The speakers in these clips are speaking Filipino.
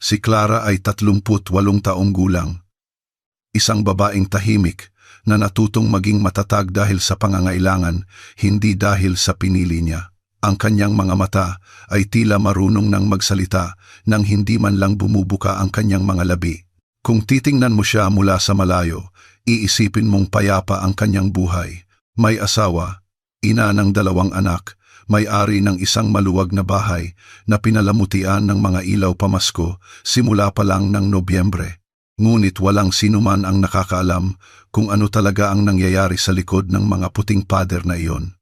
Si Clara ay 38 taong gulang. Isang babaeng tahimik na natutong maging matatag dahil sa pangangailangan, hindi dahil sa pinili niya. Ang kanyang mga mata ay tila marunong nang magsalita nang hindi man lang bumubuka ang kanyang mga labi. Kung titingnan mo siya mula sa malayo, iisipin mong payapa ang kanyang buhay. May asawa, ina ng 2 anak, may-ari ng isang maluwag na bahay na pinalamutian ng mga ilaw pamasko simula pa lang ng Nobyembre. Ngunit walang sinuman ang nakakaalam kung ano talaga ang nangyayari sa likod ng mga puting pader na iyon.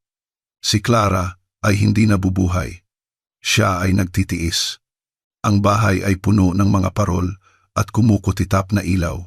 Si Clara ay hindi nabubuhay. Siya ay nagtitiis. Ang bahay ay puno ng mga parol at kumukutitap na ilaw.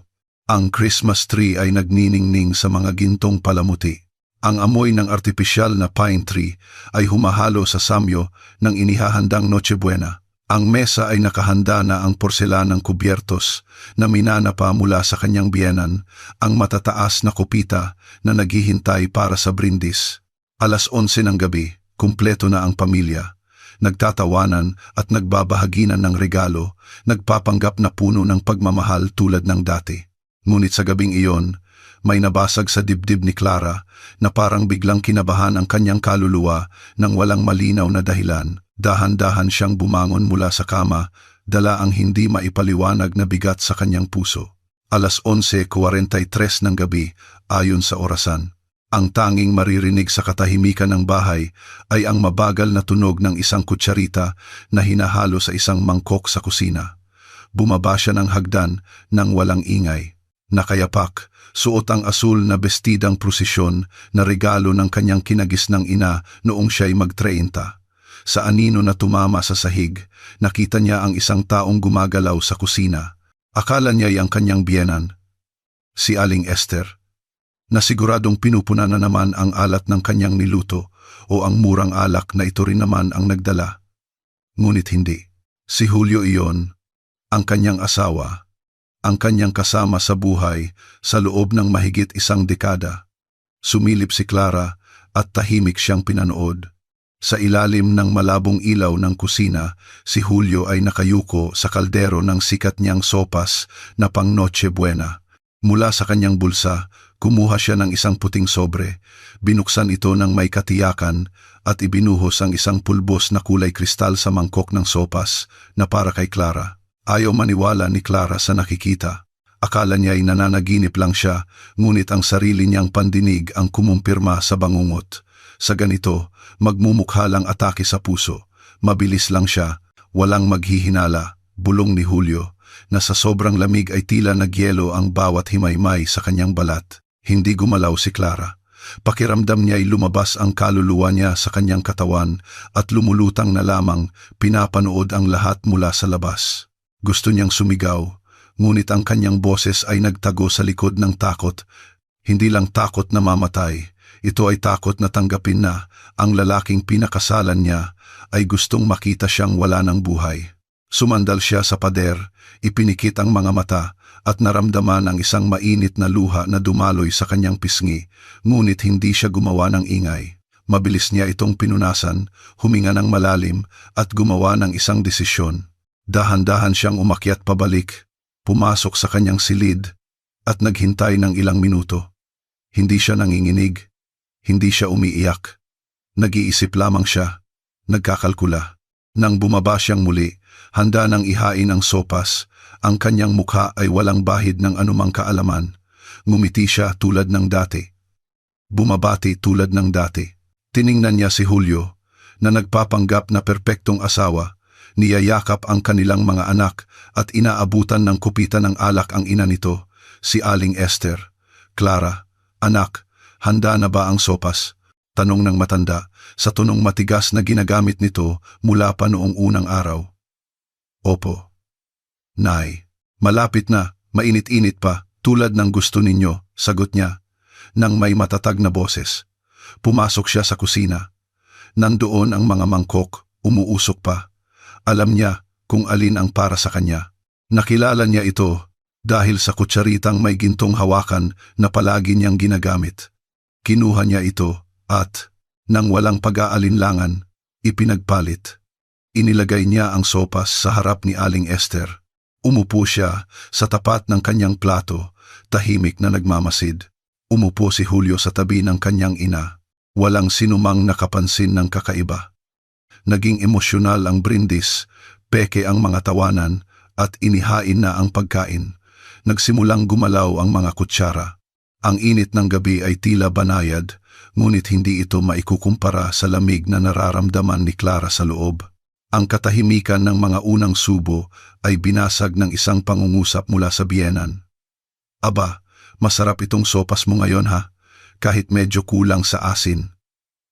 Ang Christmas tree ay nagniningning sa mga gintong palamuti. Ang amoy ng artipisyal na pine tree ay humahalo sa samyo ng inihahandang Noche Buena. Ang mesa ay nakahanda na ang porselanang kubyertos na minana pa mula sa kanyang biyenan, ang matataas na kupita na naghihintay para sa brindis. 11:00 ng gabi, kumpleto na ang pamilya. Nagtatawanan at nagbabahaginan ng regalo, nagpapanggap na puno ng pagmamahal tulad ng dati. Ngunit sa gabing iyon, may nabasag sa dibdib ni Clara na parang biglang kinabahan ang kanyang kaluluwa ng walang malinaw na dahilan. Dahan-dahan siyang bumangon mula sa kama, dala ang hindi maipaliwanag na bigat sa kanyang puso. 11:43 ng gabi, ayon sa orasan. Ang tanging maririnig sa katahimikan ng bahay ay ang mabagal na tunog ng isang kutsarita na hinahalo sa isang mangkok sa kusina. Bumaba siya ng hagdan nang walang ingay. Nakayapak, suot ang asul na bestidang prosesyon na regalo ng kanyang kinagisnang ina noong siya'y mag-30. Sa anino na tumama sa sahig, nakita niya ang isang taong gumagalaw sa kusina. Akala niya'y ang kanyang biyenan, si Aling Esther, na siguradong pinupuna na naman ang alat ng kanyang niluto o ang murang alak na ito rin naman ang nagdala. Ngunit hindi. Si Julio iyon, ang kanyang asawa, ang kanyang kasama sa buhay sa loob ng mahigit 1 dekada. Sumilip si Clara at tahimik siyang pinanood. Sa ilalim ng malabong ilaw ng kusina, si Julio ay nakayuko sa kaldero ng sikat niyang sopas na pang Noche Buena. Mula sa kanyang bulsa, kumuha siya ng isang puting sobre, binuksan ito ng may katiyakan at ibinuhos ang isang pulbos na kulay kristal sa mangkok ng sopas na para kay Clara. Ayaw maniwala ni Clara sa nakikita. Akala niya ay nananaginip lang siya, ngunit ang sarili niyang pandinig ang kumumpirma sa bangungot. Sa ganito, magmumukha lang atake sa puso. Mabilis lang siya, walang maghihinala, bulong ni Julio, na sa sobrang lamig ay tila nagyelo ang bawat himaymay sa kanyang balat. Hindi gumalaw si Clara. Pakiramdam niya ay lumabas ang kaluluwa niya sa kanyang katawan at lumulutang na lamang pinapanood ang lahat mula sa labas. Gusto niyang sumigaw, ngunit ang kanyang boses ay nagtago sa likod ng takot. Hindi lang takot na mamatay, ito ay takot na tanggapin na ang lalaking pinakasalan niya ay gustong makita siyang wala ng buhay. Sumandal siya sa pader, ipinikit ang mga mata at naramdaman ang isang mainit na luha na dumaloy sa kanyang pisngi, ngunit hindi siya gumawa ng ingay. Mabilis niya itong pinunasan, huminga ng malalim at gumawa ng isang desisyon. Dahan-dahan siyang umakyat pabalik, pumasok sa kanyang silid at naghintay ng ilang minuto. Hindi siya nanginginig, hindi siya umiiyak. Nag-iisip lamang siya, nagkakalkula. Nang bumaba siyang muli, handa nang ihain ang sopas, ang kanyang mukha ay walang bahid ng anumang kaalaman. Ngumiti siya tulad ng dati. Bumabati tulad ng dati. Tiningnan niya si Julio, na nagpapanggap na perpektong asawa, niyayakap ang kanilang mga anak at inaabutan ng kupitan ng alak ang ina nito, si Aling Esther. Clara, anak, handa na ba ang sopas? Tanong ng matanda, sa tonong matigas na ginagamit nito mula pa noong unang araw. Opo. Nay, malapit na, mainit-init pa, tulad ng gusto ninyo, sagot niya, nang may matatag na boses. Pumasok siya sa kusina. Nandoon ang mga mangkok, umuusok pa. Alam niya kung alin ang para sa kanya. Nakilala niya ito dahil sa kutsaritang may gintong hawakan na palagi niyang ginagamit. Kinuha niya ito at, nang walang pag-aalinlangan, ipinagpalit. Inilagay niya ang sopas sa harap ni Aling Esther. Umupo siya sa tapat ng kanyang plato, tahimik na nagmamasid. Umupo si Julio sa tabi ng kanyang ina. Walang sinumang nakapansin ng kakaiba. Naging emosyonal ang brindis, peke ang mga tawanan, at inihain na ang pagkain. Nagsimulang gumalaw ang mga kutsara. Ang init ng gabi ay tila banayad, ngunit hindi ito maikukumpara sa lamig na nararamdaman ni Clara sa loob. Ang katahimikan ng mga unang subo ay binasag ng isang pangungusap mula sa biyenan. Aba, masarap itong sopas mo ngayon ha, kahit medyo kulang sa asin.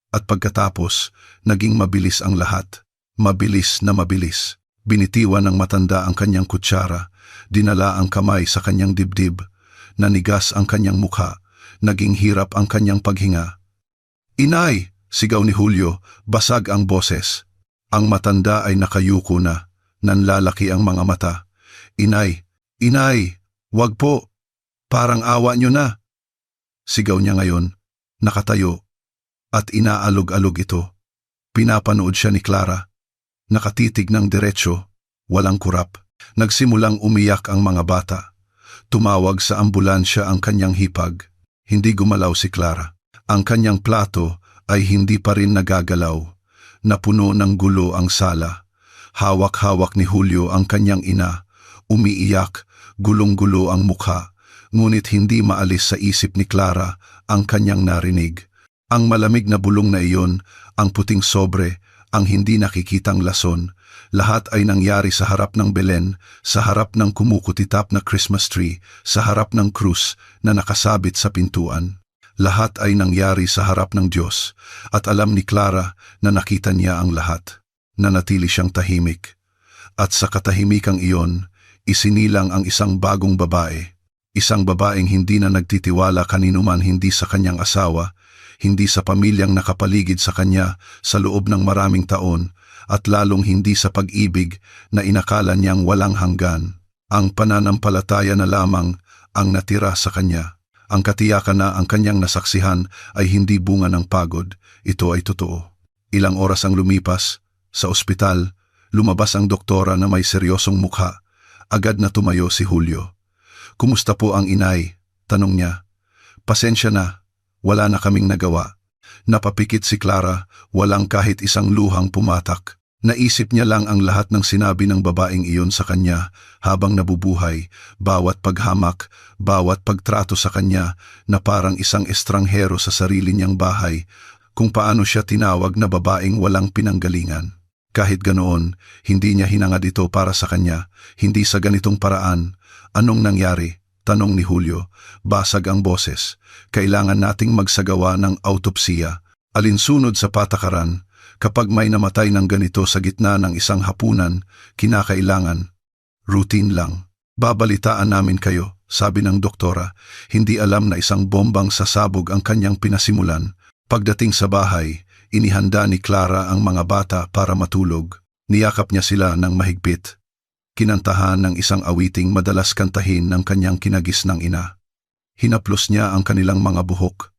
At pagkatapos, naging mabilis ang lahat. Mabilis na mabilis. Binitiwan ng matanda ang kanyang kutsara, dinala ang kamay sa kanyang dibdib, nanigas ang kanyang mukha, naging hirap ang kanyang paghinga. Inay! Sigaw ni Julio, basag ang boses. Ang matanda ay nakayuko na, nanlalaki ang mga mata. Inay! Inay! Wag po! Parang awa nyo na! Sigaw niya ngayon, nakatayo, at inaalog-alog ito. Pinapanood siya ni Clara. Nakatitig ng diretsyo, walang kurap. Nagsimulang umiyak ang mga bata. Tumawag sa ambulansya ang kanyang hipag. Hindi gumalaw si Clara. Ang kanyang plato ay hindi pa rin nagagalaw. Napuno ng gulo ang sala. Hawak-hawak ni Julio ang kanyang ina. Umiiyak, gulong-gulo ang mukha. Ngunit hindi maalis sa isip ni Clara ang kanyang narinig. Ang malamig na bulong na iyon, ang puting sobre, ang hindi nakikitang lason, lahat ay nangyari sa harap ng Belen, sa harap ng kumukutitap na Christmas tree, sa harap ng krus na nakasabit sa pintuan. Lahat ay nangyari sa harap ng Diyos, at alam ni Clara na nakita niya ang lahat. Nanatili siyang tahimik. At sa katahimikang iyon, isinilang ang isang bagong babae. Isang babaeng hindi na nagtitiwala kaninuman, hindi sa kanyang asawa, hindi sa pamilyang nakapaligid sa kanya sa loob ng maraming taon, at lalong hindi sa pag-ibig na inakala niyang walang hanggan. Ang pananampalataya na lamang ang natira sa kanya. Ang katiyakan na ang kanyang nasaksihan ay hindi bunga ng pagod, ito ay totoo. Ilang oras ang lumipas, sa ospital, lumabas ang doktora na may seryosong mukha. Agad na tumayo si Julio. Kumusta po ang inay? Tanong niya. Pasensya na, wala na kaming nagawa. Napapikit si Clara, walang kahit isang luhang pumatak. Naisip niya lang ang lahat ng sinabi ng babaeng iyon sa kanya habang nabubuhay, bawat paghamak, bawat pagtrato sa kanya na parang isang estranghero sa sarili niyang bahay, kung paano siya tinawag na babaeng walang pinanggalingan. Kahit ganoon, hindi niya hinangad ito para sa kanya, hindi sa ganitong paraan. Anong nangyari? Tanong ni Julio. Basag ang boses. Kailangan nating magsagawa ng autopsiya. Alinsunod sa patakaran, kapag may namatay ng ganito sa gitna ng isang hapunan, kinakailangan. Routine lang. Babalitaan namin kayo, sabi ng doktora. Hindi alam na isang bombang sasabog ang kanyang pinasimulan. Pagdating sa bahay, inihanda ni Clara ang mga bata para matulog. Niyakap niya sila ng mahigpit. Kinantahan ng isang awiting madalas kantahin ng kanyang kinagisnang ina. Hinaplos niya ang kanilang mga buhok.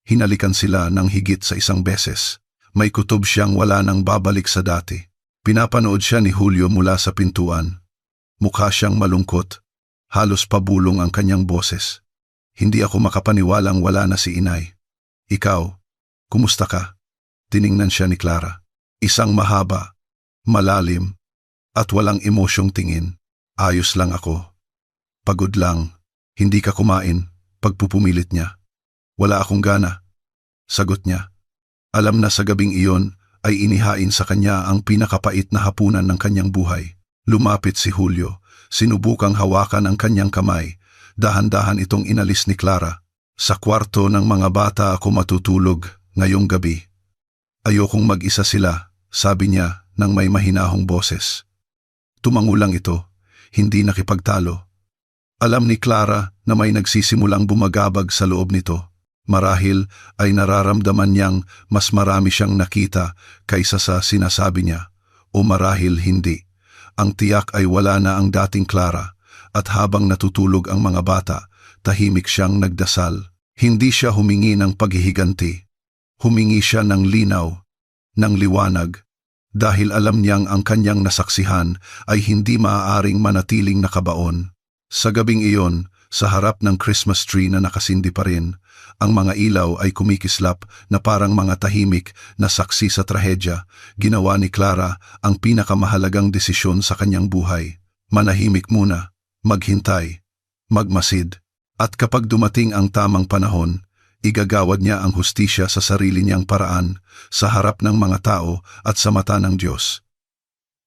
Hinalikan sila ng higit sa isang beses. May kutob siyang wala nang babalik sa dati. Pinapanood siya ni Julio mula sa pintuan. Mukha siyang malungkot. Halos pabulong ang kanyang boses. Hindi ako makapaniwalang wala na si inay. Ikaw, kumusta ka? Tiningnan siya ni Clara. Isang mahaba, malalim, at walang emosyong tingin. Ayos lang ako. Pagod lang. Hindi ka kumain. Pagpupumilit niya. Wala akong gana. Sagot niya. Alam na sa gabing iyon ay inihain sa kanya ang pinakapait na hapunan ng kanyang buhay. Lumapit si Julio. Sinubukang hawakan ang kanyang kamay. Dahan-dahan itong inalis ni Clara. Sa kwarto ng mga bata ako matutulog ngayong gabi. Ayokong mag-isa sila, sabi niya nang may mahinahong boses. Tumangulang ito, hindi nakipagtalo. Alam ni Clara na may nagsisimulang bumagabag sa loob nito. Marahil ay nararamdaman niyang mas marami siyang nakita kaysa sa sinasabi niya, o marahil hindi. Ang tiyak ay wala na ang dating Clara, at habang natutulog ang mga bata, tahimik siyang nagdasal. Hindi siya humingi ng paghihiganti. Humingi siya ng linaw, ng liwanag, dahil alam niyang ang kanyang nasaksihan ay hindi maaaring manatiling nakabaon. Sa gabing iyon, sa harap ng Christmas tree na nakasindi pa rin, ang mga ilaw ay kumikislap na parang mga tahimik na saksi sa trahedya. Ginawa ni Clara ang pinakamahalagang desisyon sa kanyang buhay. Manahimik muna, maghintay, magmasid, at kapag dumating ang tamang panahon, igagawad niya ang hustisya sa sarili niyang paraan, sa harap ng mga tao at sa mata ng Diyos.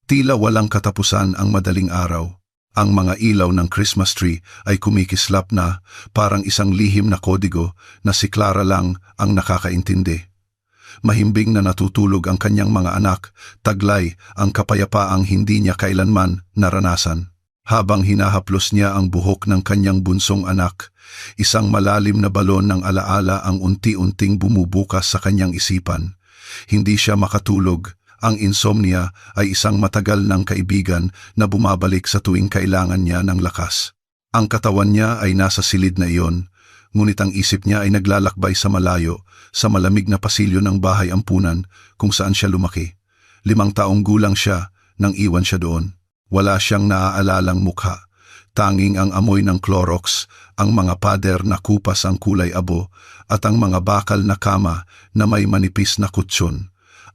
Tila walang katapusan ang madaling araw. Ang mga ilaw ng Christmas tree ay kumikislap na parang isang lihim na kodigo na si Clara lang ang nakakaintindi. Mahimbing na natutulog ang kanyang mga anak, taglay ang kapayapaang hindi niya kailanman naranasan. Habang hinahaplos niya ang buhok ng kanyang bunsong anak, isang malalim na balon ng alaala ang unti-unting bumubukas sa kanyang isipan. Hindi siya makatulog. Ang insomnia ay isang matagal ng kaibigan na bumabalik sa tuwing kailangan niya ng lakas. Ang katawan niya ay nasa silid na iyon, ngunit ang isip niya ay naglalakbay sa malayo, sa malamig na pasilyo ng bahay ampunan kung saan siya lumaki. 5 taong gulang siya nang iwan siya doon. Wala siyang naaalalang mukha. Tanging ang amoy ng Clorox, ang mga pader na kupas ang kulay abo, at ang mga bakal na kama na may manipis na kutsyon.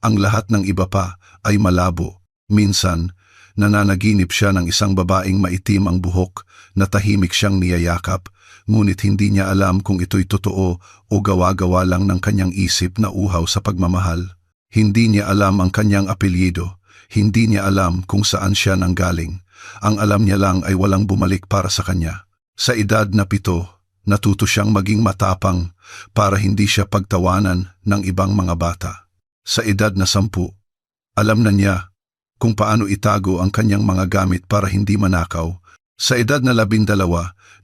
Ang lahat ng iba pa ay malabo. Minsan, nananaginip siya ng isang babaeng maitim ang buhok na tahimik siyang niyayakap, ngunit hindi niya alam kung ito'y totoo o gawa-gawa lang ng kanyang isip na uhaw sa pagmamahal. Hindi niya alam ang kanyang apelyido. Hindi niya alam kung saan siya nanggaling. Ang alam niya lang ay walang bumalik para sa kanya. Sa edad na 7, natuto siyang maging matapang para hindi siya pagtawanan ng ibang mga bata. Sa edad na 10, alam na niya kung paano itago ang kanyang mga gamit para hindi manakaw. Sa edad na 12,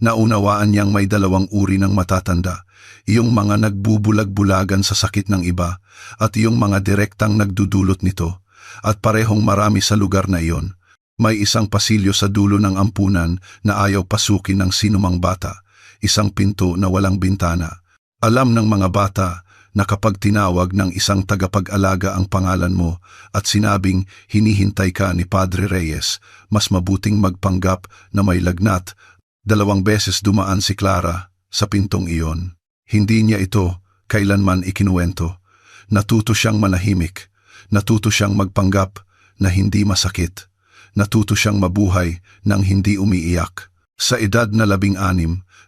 naunawaan niyang may 2 uri ng matatanda, iyong mga nagbubulag-bulagan sa sakit ng iba at iyong mga direktang nagdudulot nito, at parehong marami sa lugar na iyon. May isang pasilyo sa dulo ng ampunan na ayaw pasukin ng sinumang bata, isang pinto na walang bintana. Alam ng mga bata na kapag tinawag ng isang tagapag-alaga ang pangalan mo at sinabing hinihintay ka ni Padre Reyes, mas mabuting magpanggap na may lagnat. 2 beses dumaan si Clara sa pintong iyon. Hindi niya ito kailanman ikinuwento. Natuto siyang manahimik. Natuto siyang magpanggap na hindi masakit. Natuto siyang mabuhay nang hindi umiiyak. Sa edad na 16,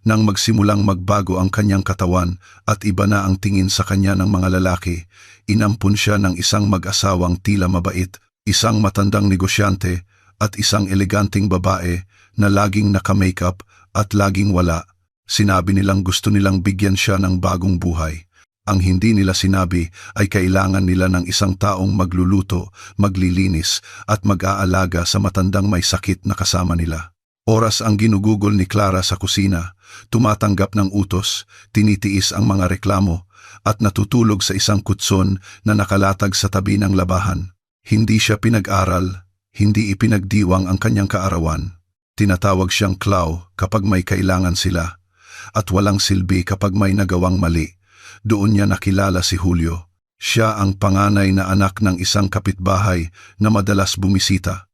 nang magsimulang magbago ang kanyang katawan at iba na ang tingin sa kanya ng mga lalaki, inampun siya ng isang mag-asawang tila mabait, isang matandang negosyante at isang eleganteng babae na laging naka-makeup at laging wala. Sinabi nilang gusto nilang bigyan siya ng bagong buhay. Ang hindi nila sinabi ay kailangan nila ng isang taong magluluto, maglilinis at mag-aalaga sa matandang may sakit na kasama nila. Oras ang ginugugol ni Clara sa kusina, tumatanggap ng utos, tinitiis ang mga reklamo, at natutulog sa isang kutson na nakalatag sa tabi ng labahan. Hindi siya pinag-aral, hindi ipinagdiwang ang kanyang kaarawan. Tinatawag siyang Clau kapag may kailangan sila, at walang silbi kapag may nagawang mali. Doon niya nakilala si Julio. Siya ang panganay na anak ng isang kapitbahay na madalas bumisita.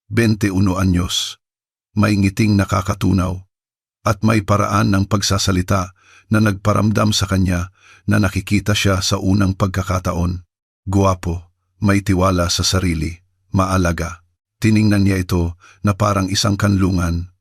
21 anyos. May ngiting nakakatunaw, at may paraan ng pagsasalita na nagparamdam sa kanya na nakikita siya sa unang pagkakataon. Guwapo, may tiwala sa sarili, maalaga. Tiningnan niya ito na parang isang kanlungan.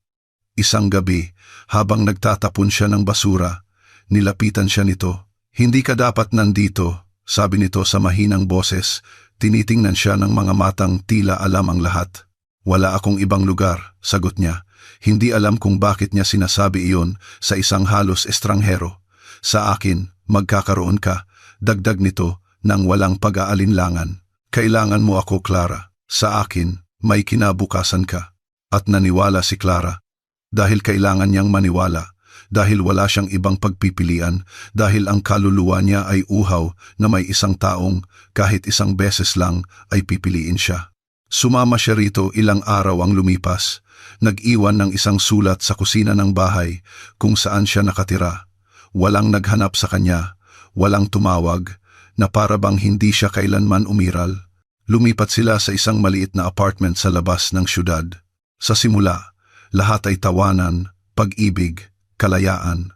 Isang gabi, habang nagtatapon siya ng basura, nilapitan siya nito. Hindi ka dapat nandito, sabi nito sa mahinang boses. Tinitingnan siya ng mga matang tila alam ang lahat. Wala akong ibang lugar, sagot niya. Hindi alam kung bakit niya sinasabi iyon sa isang halos estranghero. Sa akin, magkakaroon ka, dagdag nito, nang walang pag-aalinlangan. Kailangan mo ako, Clara. Sa akin, may kinabukasan ka. At naniwala si Clara. Dahil kailangan niyang maniwala. Dahil wala siyang ibang pagpipilian. Dahil ang kaluluwa niya ay uhaw na may isang taong, kahit isang beses lang, ay pipiliin siya. Sumama siya rito, ilang araw ang lumipas. Nag-iwan ng isang sulat sa kusina ng bahay kung saan siya nakatira. Walang naghanap sa kanya, walang tumawag, na para bang hindi siya kailanman umiral. Lumipat sila sa isang maliit na apartment sa labas ng syudad. Sa simula, lahat ay tawanan, pag-ibig, kalayaan.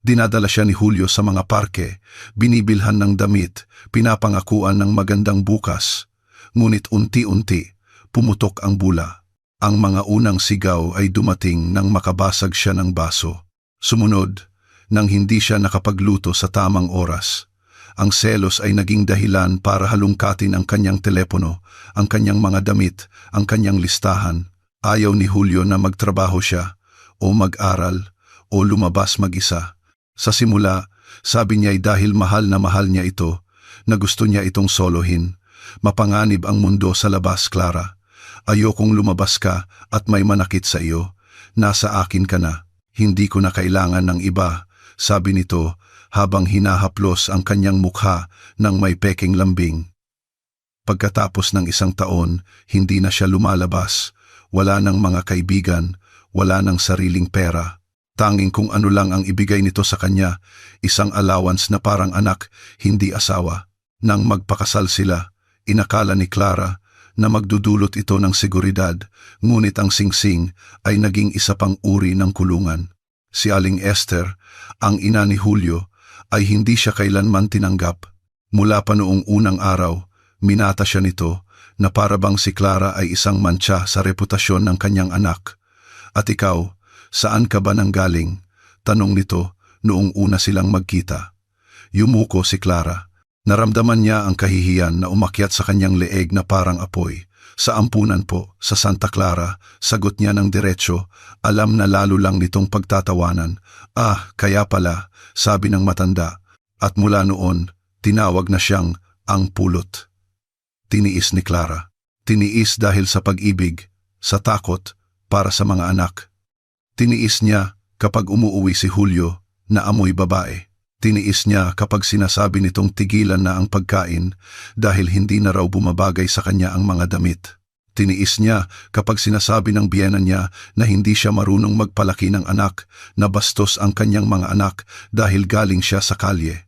Dinadala siya ni Julio sa mga parke, binibilhan ng damit, pinapangakuan ng magandang bukas. Ngunit unti-unti, pumutok ang bula. Ang mga unang sigaw ay dumating nang makabasag siya ng baso. Sumunod, nang hindi siya nakapagluto sa tamang oras. Ang selos ay naging dahilan para halungkatin ang kanyang telepono, ang kanyang mga damit, ang kanyang listahan. Ayaw ni Julio na magtrabaho siya, o mag-aral, o lumabas mag-isa. Sa simula, sabi niya ay dahil mahal niya ito, na gusto niya itong solohin. Mapanganib ang mundo sa labas, Clara. Ayokong lumabas ka at may manakit sa iyo. Nasa akin ka na. Hindi ko na kailangan ng iba, sabi nito habang hinahaplos ang kanyang mukha ng may peking lambing. Pagkatapos ng 1 taon, hindi na siya lumalabas. Wala ng mga kaibigan, wala ng sariling pera. Tanging kung ano lang ang ibigay nito sa kanya, isang allowance na parang anak, hindi asawa. Nang magpakasal sila, inakala ni Clara na magdudulot ito ng seguridad, ngunit ang singsing ay naging isa pang uri ng kulungan. Si Aling Esther, ang ina ni Julio, ay hindi siya kailanman tinanggap. Mula pa noong unang araw, minata siya nito na para bang si Clara ay isang mantsa sa reputasyon ng kanyang anak. At ikaw, saan ka ba nanggaling? Tanong nito noong una silang magkita. Yumuko si Clara. Naramdaman niya ang kahihiyan na umakyat sa kanyang leeg na parang apoy. Sa ampunan po, sa Santa Clara, sagot niya ng diretsyo, alam na lalo lang nitong pagtatawanan. Ah, kaya pala, sabi ng matanda. At mula noon, tinawag na siyang ang pulot. Tiniis ni Clara. Tiniis dahil sa pag-ibig, sa takot, para sa mga anak. Tiniis niya kapag umuuwi si Julio na amoy babae. Tiniis niya kapag sinasabi nitong tigilan na ang pagkain dahil hindi na raw bumabagay sa kanya ang mga damit. Tiniis niya kapag sinasabi ng biyena niya na hindi siya marunong magpalaki ng anak, na bastos ang kanyang mga anak dahil galing siya sa kalye.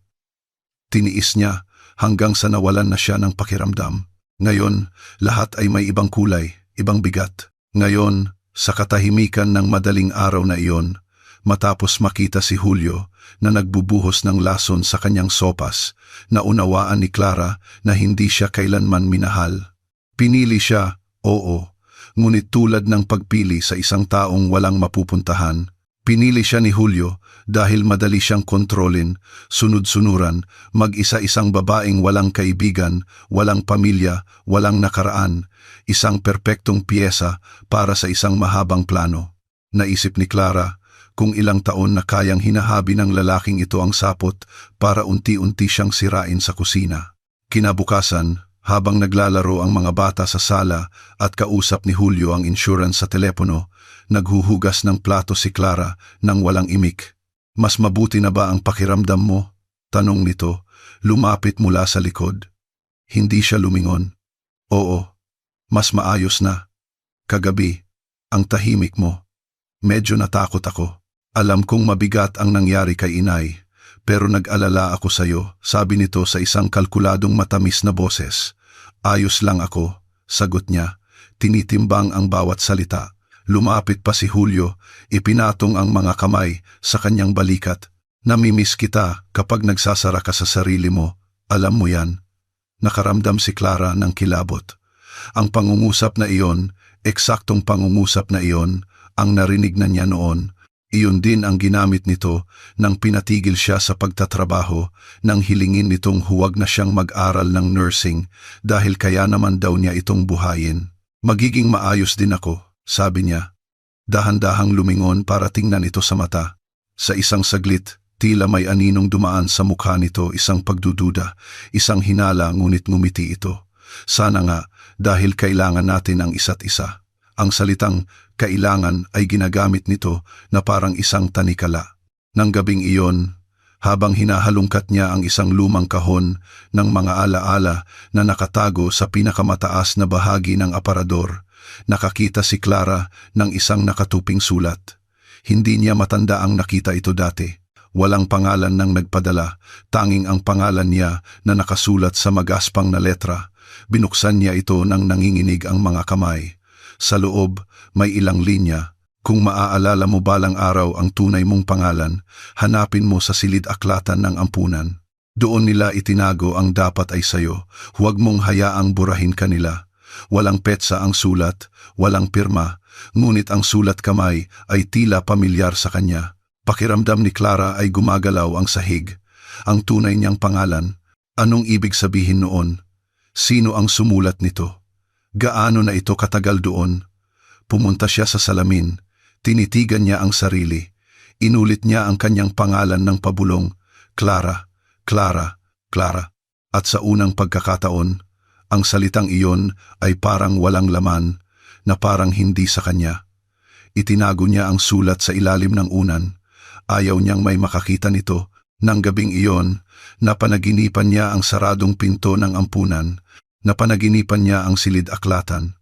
Tiniis niya hanggang sa nawalan na siya ng pakiramdam. Ngayon, lahat ay may ibang kulay, ibang bigat. Ngayon, sa katahimikan ng madaling araw na iyon, matapos makita si Julio na nagbubuhos ng lason sa kanyang sopas, naunawaan ni Clara na hindi siya kailanman minahal. Pinili siya, oo, ngunit tulad ng pagpili sa isang taong walang mapupuntahan, pinili siya ni Julio dahil madali siyang kontrolin, sunod-sunuran, mag-isa isang babaeng walang kaibigan, walang pamilya, walang nakaraan, isang perpektong piyesa para sa isang mahabang plano. Naisip ni Clara kung ilang taon na kayang hinahabi ng lalaking ito ang sapot para unti-unti siyang sirain sa kusina. Kinabukasan, habang naglalaro ang mga bata sa sala at kausap ni Julio ang insurance sa telepono, naghuhugas ng plato si Clara nang walang imik. Mas mabuti na ba ang pakiramdam mo? Tanong nito, lumapit mula sa likod. Hindi siya lumingon. Oo, mas maayos na. Kagabi, ang tahimik mo. Medyo natakot ako. Alam kong mabigat ang nangyari kay inay, pero nag-alala ako sa'yo, sabi nito sa isang kalkuladong matamis na boses. Ayos lang ako, sagot niya. Tinitimbang ang bawat salita. Lumapit pa si Julio, ipinatong ang mga kamay sa kanyang balikat. Namimiss kita kapag nagsasara ka sa sarili mo. Alam mo yan. Nakaramdam si Clara ng kilabot. Ang pangungusap na iyon, eksaktong pangungusap na iyon, ang narinig na niya noon. Iyon din ang ginamit nito nang pinatigil siya sa pagtatrabaho, nang hilingin nitong huwag na siyang mag-aral ng nursing dahil kaya naman daw niya itong buhayin. Magiging maayos din ako, sabi niya. Dahan-dahang lumingon para tingnan ito sa mata. Sa isang saglit, tila may aninong dumaan sa mukha nito, isang pagdududa, isang hinala, ngunit ngumiti ito. Sana nga, dahil kailangan natin ang isa't isa. Ang salitang kailangan ay ginagamit nito na parang isang tanikala. Nang gabing iyon, habang hinahalungkat niya ang isang lumang kahon ng mga alaala na nakatago sa pinakamataas na bahagi ng aparador, nakakita si Clara ng isang nakatuping sulat. Hindi niya matanda ang nakita ito dati. Walang pangalan ng nagpadala, tanging ang pangalan niya na nakasulat sa magaspang na letra. Binuksan niya ito nang nanginginig ang mga kamay. Sa loob, may ilang linya. Kung maaalala mo balang araw ang tunay mong pangalan, hanapin mo sa silid-aklatan ng ampunan. Doon nila itinago ang dapat ay sayo. Huwag mong hayaang burahin kanila. Walang petsa ang sulat, walang pirma, ngunit ang sulat kamay ay tila pamilyar sa kanya. Pakiramdam ni Clara ay gumagalaw ang sahig. Ang tunay niyang pangalan. Anong ibig sabihin noon? Sino ang sumulat nito? Gaano na ito katagal doon? Pumunta siya sa salamin. Tinitigan niya ang sarili. Inulit niya ang kanyang pangalan ng pabulong. Clara, Clara, Clara. At sa unang pagkakataon, ang salitang iyon ay parang walang laman, na parang hindi sa kanya. Itinago niya ang sulat sa ilalim ng unan. Ayaw niyang may makakita nito. Nang gabing iyon, napanaginipan niya ang saradong pinto ng ampunan. Napanaginipan niya ang silid-aklatan.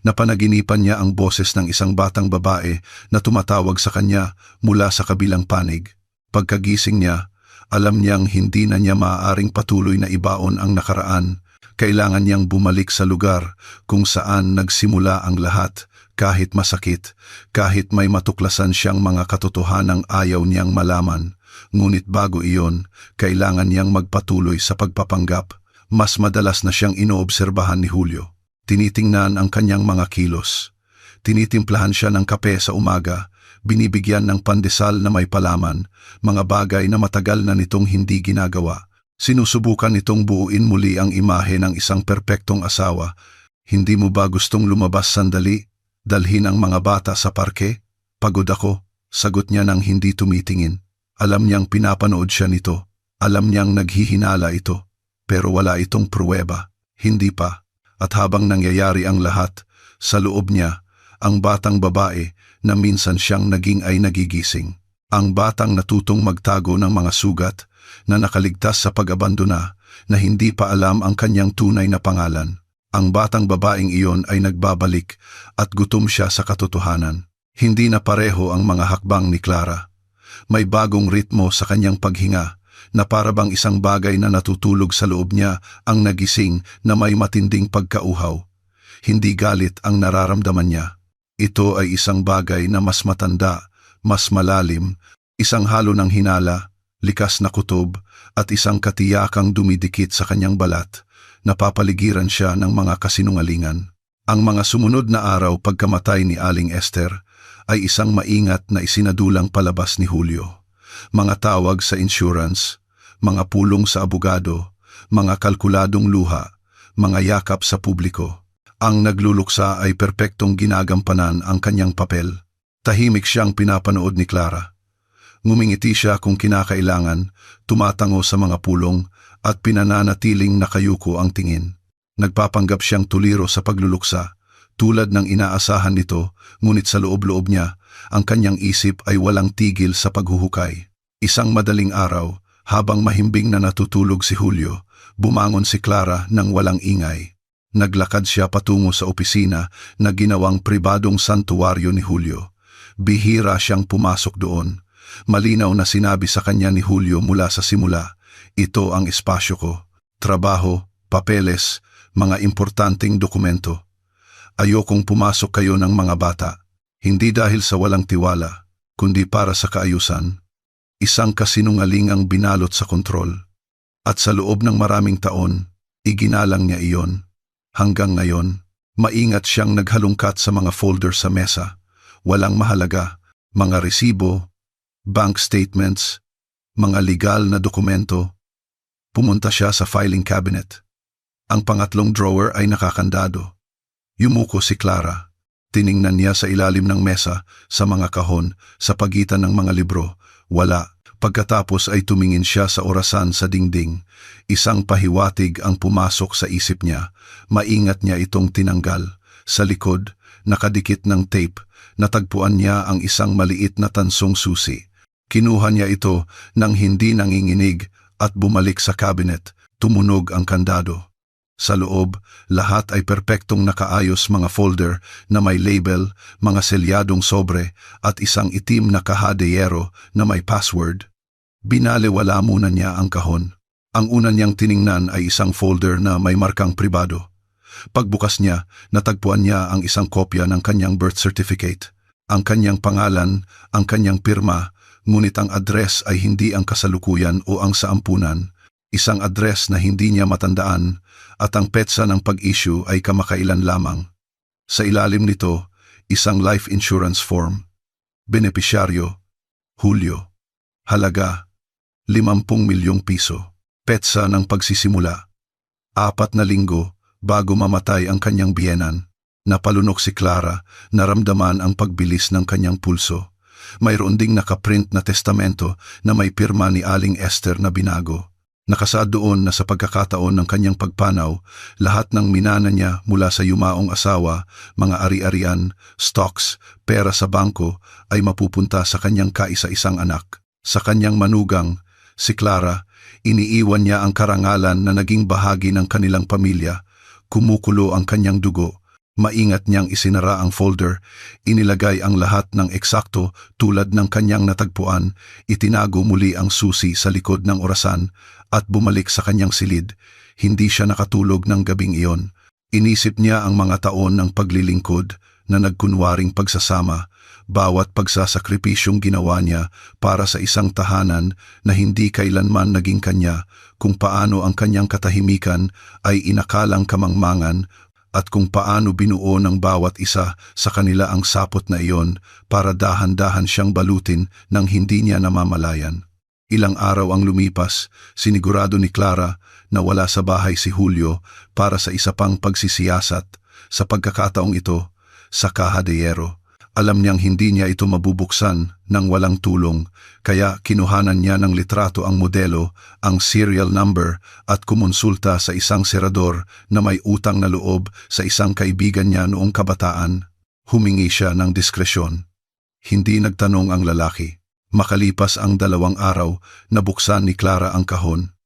Napanaginipan niya ang boses ng isang batang babae na tumatawag sa kanya mula sa kabilang panig. Pagkagising niya, alam niyang hindi na niya maaaring patuloy na ibaon ang nakaraan. Kailangan niyang bumalik sa lugar kung saan nagsimula ang lahat, kahit masakit, kahit may matuklasan siyang mga katotohanang ayaw niyang malaman. Ngunit bago iyon, kailangan niyang magpatuloy sa pagpapanggap. Mas madalas na siyang inoobserbahan ni Julio. Tinitingnan ang kanyang mga kilos. Tinitimplahan siya ng kape sa umaga, binibigyan ng pandesal na may palaman, mga bagay na matagal na nitong hindi ginagawa. Sinusubukan nitong buuin muli ang imahe ng isang perpektong asawa. Hindi mo ba gustong lumabas sandali? Dalhin ang mga bata sa parke? Pagod ako, sagot niya nang hindi tumitingin. Alam niyang pinapanood siya nito. Alam niyang naghihinala ito. Pero wala itong pruweba. Hindi pa. At habang nangyayari ang lahat, sa loob niya, ang batang babae na minsan siyang naging ay nagigising. Ang batang natutong magtago ng mga sugat na nakaligtas sa pag-abandona na hindi pa alam ang kanyang tunay na pangalan. Ang batang babaeng iyon ay nagbabalik at gutom siya sa katotohanan. Hindi na pareho ang mga hakbang ni Clara. May bagong ritmo sa kanyang paghinga na para bang isang bagay na natutulog sa loob niya ang nagising na may matinding pagkauhaw. Hindi galit ang nararamdaman niya. Ito ay isang bagay na mas matanda, mas malalim, isang halo ng hinala, likas na kutob, at isang katiyakang dumidikit sa kanyang balat. Napapaligiran siya ng mga kasinungalingan. Ang mga sumunod na araw pagkamatay ni Aling Esther ay isang maingat na isinadulang palabas ni Julio. Mga tawag sa insurance, mga pulong sa abogado, mga kalkuladong luha, mga yakap sa publiko. Ang nagluluksa ay perpektong ginagampanan ang kanyang papel. Tahimik siyang pinapanood ni Clara. Ngumingiti siya kung kinakailangan, tumatango sa mga pulong at pinananatiling nakayuko ang tingin. Nagpapanggap siyang tuliro sa pagluluksa, tulad ng inaasahan nito, ngunit sa loob-loob niya, ang kanyang isip ay walang tigil sa paghuhukay. Isang madaling araw, habang mahimbing na natutulog si Julio, bumangon si Clara nang walang ingay. Naglakad siya patungo sa opisina na ginawang pribadong santuwaryo ni Julio. Bihira siyang pumasok doon. Malinaw na sinabi sa kanya ni Julio mula sa simula, ito ang espasyo ko. Trabaho, papeles, mga importanteng dokumento. Ayokong pumasok kayo ng mga bata. Hindi dahil sa walang tiwala, kundi para sa kaayusan. Isang kasinungaling ang binalot sa kontrol. At sa loob ng maraming taon, iginalang niya iyon. Hanggang ngayon, maingat siyang naghalungkat sa mga folder sa mesa. Walang mahalaga, mga resibo, bank statements, mga legal na dokumento. Pumunta siya sa filing cabinet. Ang pangatlong drawer ay nakakandado. Yumuko si Clara. Tiningnan niya sa ilalim ng mesa, sa mga kahon, sa pagitan ng mga libro. Wala. Pagkatapos ay tumingin siya sa orasan sa dingding. Isang pahiwatig ang pumasok sa isip niya. Maingat niya itong tinanggal. Sa likod, nakadikit ng tape, natagpuan niya ang isang maliit na tansong susi. Kinuha niya ito nang hindi nanginginig at bumalik sa cabinet. Tumunog ang kandado. Sa loob, lahat ay perpektong nakaayos, mga folder na may label, mga selyadong sobre at isang itim na kahadeyero na may password. Binalewala muna niya ang kahon. Ang una niyang tiningnan ay isang folder na may markang pribado. Pagbukas niya, natagpuan niya ang isang kopya ng kanyang birth certificate. Ang kanyang pangalan, ang kanyang pirma, ngunit ang address ay hindi ang kasalukuyan o ang saampunan. Isang address na hindi niya matandaan at ang petsa ng pag-issue ay kamakailan lamang. Sa ilalim nito, isang life insurance form. Benepisyaryo, Julio. Halaga, 50 milyong piso. Petsa ng pagsisimula. 4 na linggo bago mamatay ang kanyang biyenan. Napalunok si Clara, naramdaman ang pagbilis ng kanyang pulso. Mayroon ding nakaprint na testamento na may pirma ni Aling Esther na binago. Nakasaad doon na sa pagkakataon ng kanyang pagpanaw, lahat ng minana niya mula sa yumaong asawa, mga ari-arian, stocks, pera sa bangko ay mapupunta sa kanyang kaisa-isang anak. Sa kanyang manugang, si Clara, iniiwan niya ang karangalan na naging bahagi ng kanilang pamilya. Kumukulo ang kanyang dugo. Maingat niyang isinara ang folder, inilagay ang lahat ng eksakto tulad ng kanyang natagpuan, itinago muli ang susi sa likod ng orasan at bumalik sa kanyang silid. Hindi siya nakatulog ng gabing iyon. Inisip niya ang mga taon ng paglilingkod na nagkunwaring pagsasama, bawat pagsasakripisyong ginawa niya para sa isang tahanan na hindi kailanman naging kanya, kung paano ang kanyang katahimikan ay inakalang kamangmangan at kung paano binuo ng bawat isa sa kanila ang sapot na iyon para dahan-dahan siyang balutin nang hindi niya namamalayan. Ilang araw ang lumipas, sinigurado ni Clara na wala sa bahay si Julio para sa isa pang pagsisiyasat. Sa pagkakataong ito, sa Caja de Hierro, alam niyang hindi niya ito mabubuksan nang walang tulong, kaya kinuhanan niya ng litrato ang modelo, ang serial number at kumonsulta sa isang serador na may utang na loob sa isang kaibigan niya noong kabataan. Humingi siya ng diskresyon. Hindi nagtanong ang lalaki. Makalipas ang 2 araw, nabuksan ni Clara ang kahon.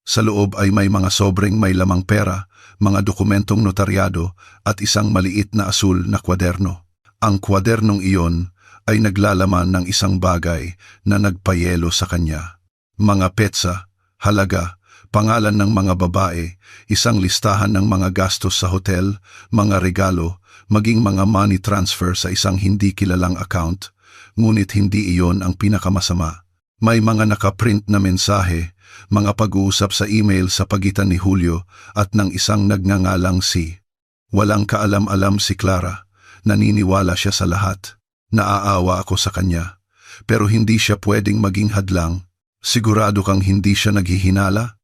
Sa loob ay may mga sobreng may lamang pera, mga dokumentong notaryado at isang maliit na asul na kwaderno. Ang kwadernong iyon ay naglalaman ng isang bagay na nagpayelo sa kanya. Mga petsa, halaga, pangalan ng mga babae, isang listahan ng mga gastos sa hotel, mga regalo, maging mga money transfer sa isang hindi kilalang account. Ngunit hindi iyon ang pinakamasama. May mga nakaprint na mensahe, mga pag-uusap sa email sa pagitan ni Julio at ng isang nagngangalang si. Walang kaalam-alam si Clara. Naniniwala siya sa lahat. Naaawa ako sa kanya. Pero hindi siya pwedeng maging hadlang. Sigurado kang hindi siya naghihinala?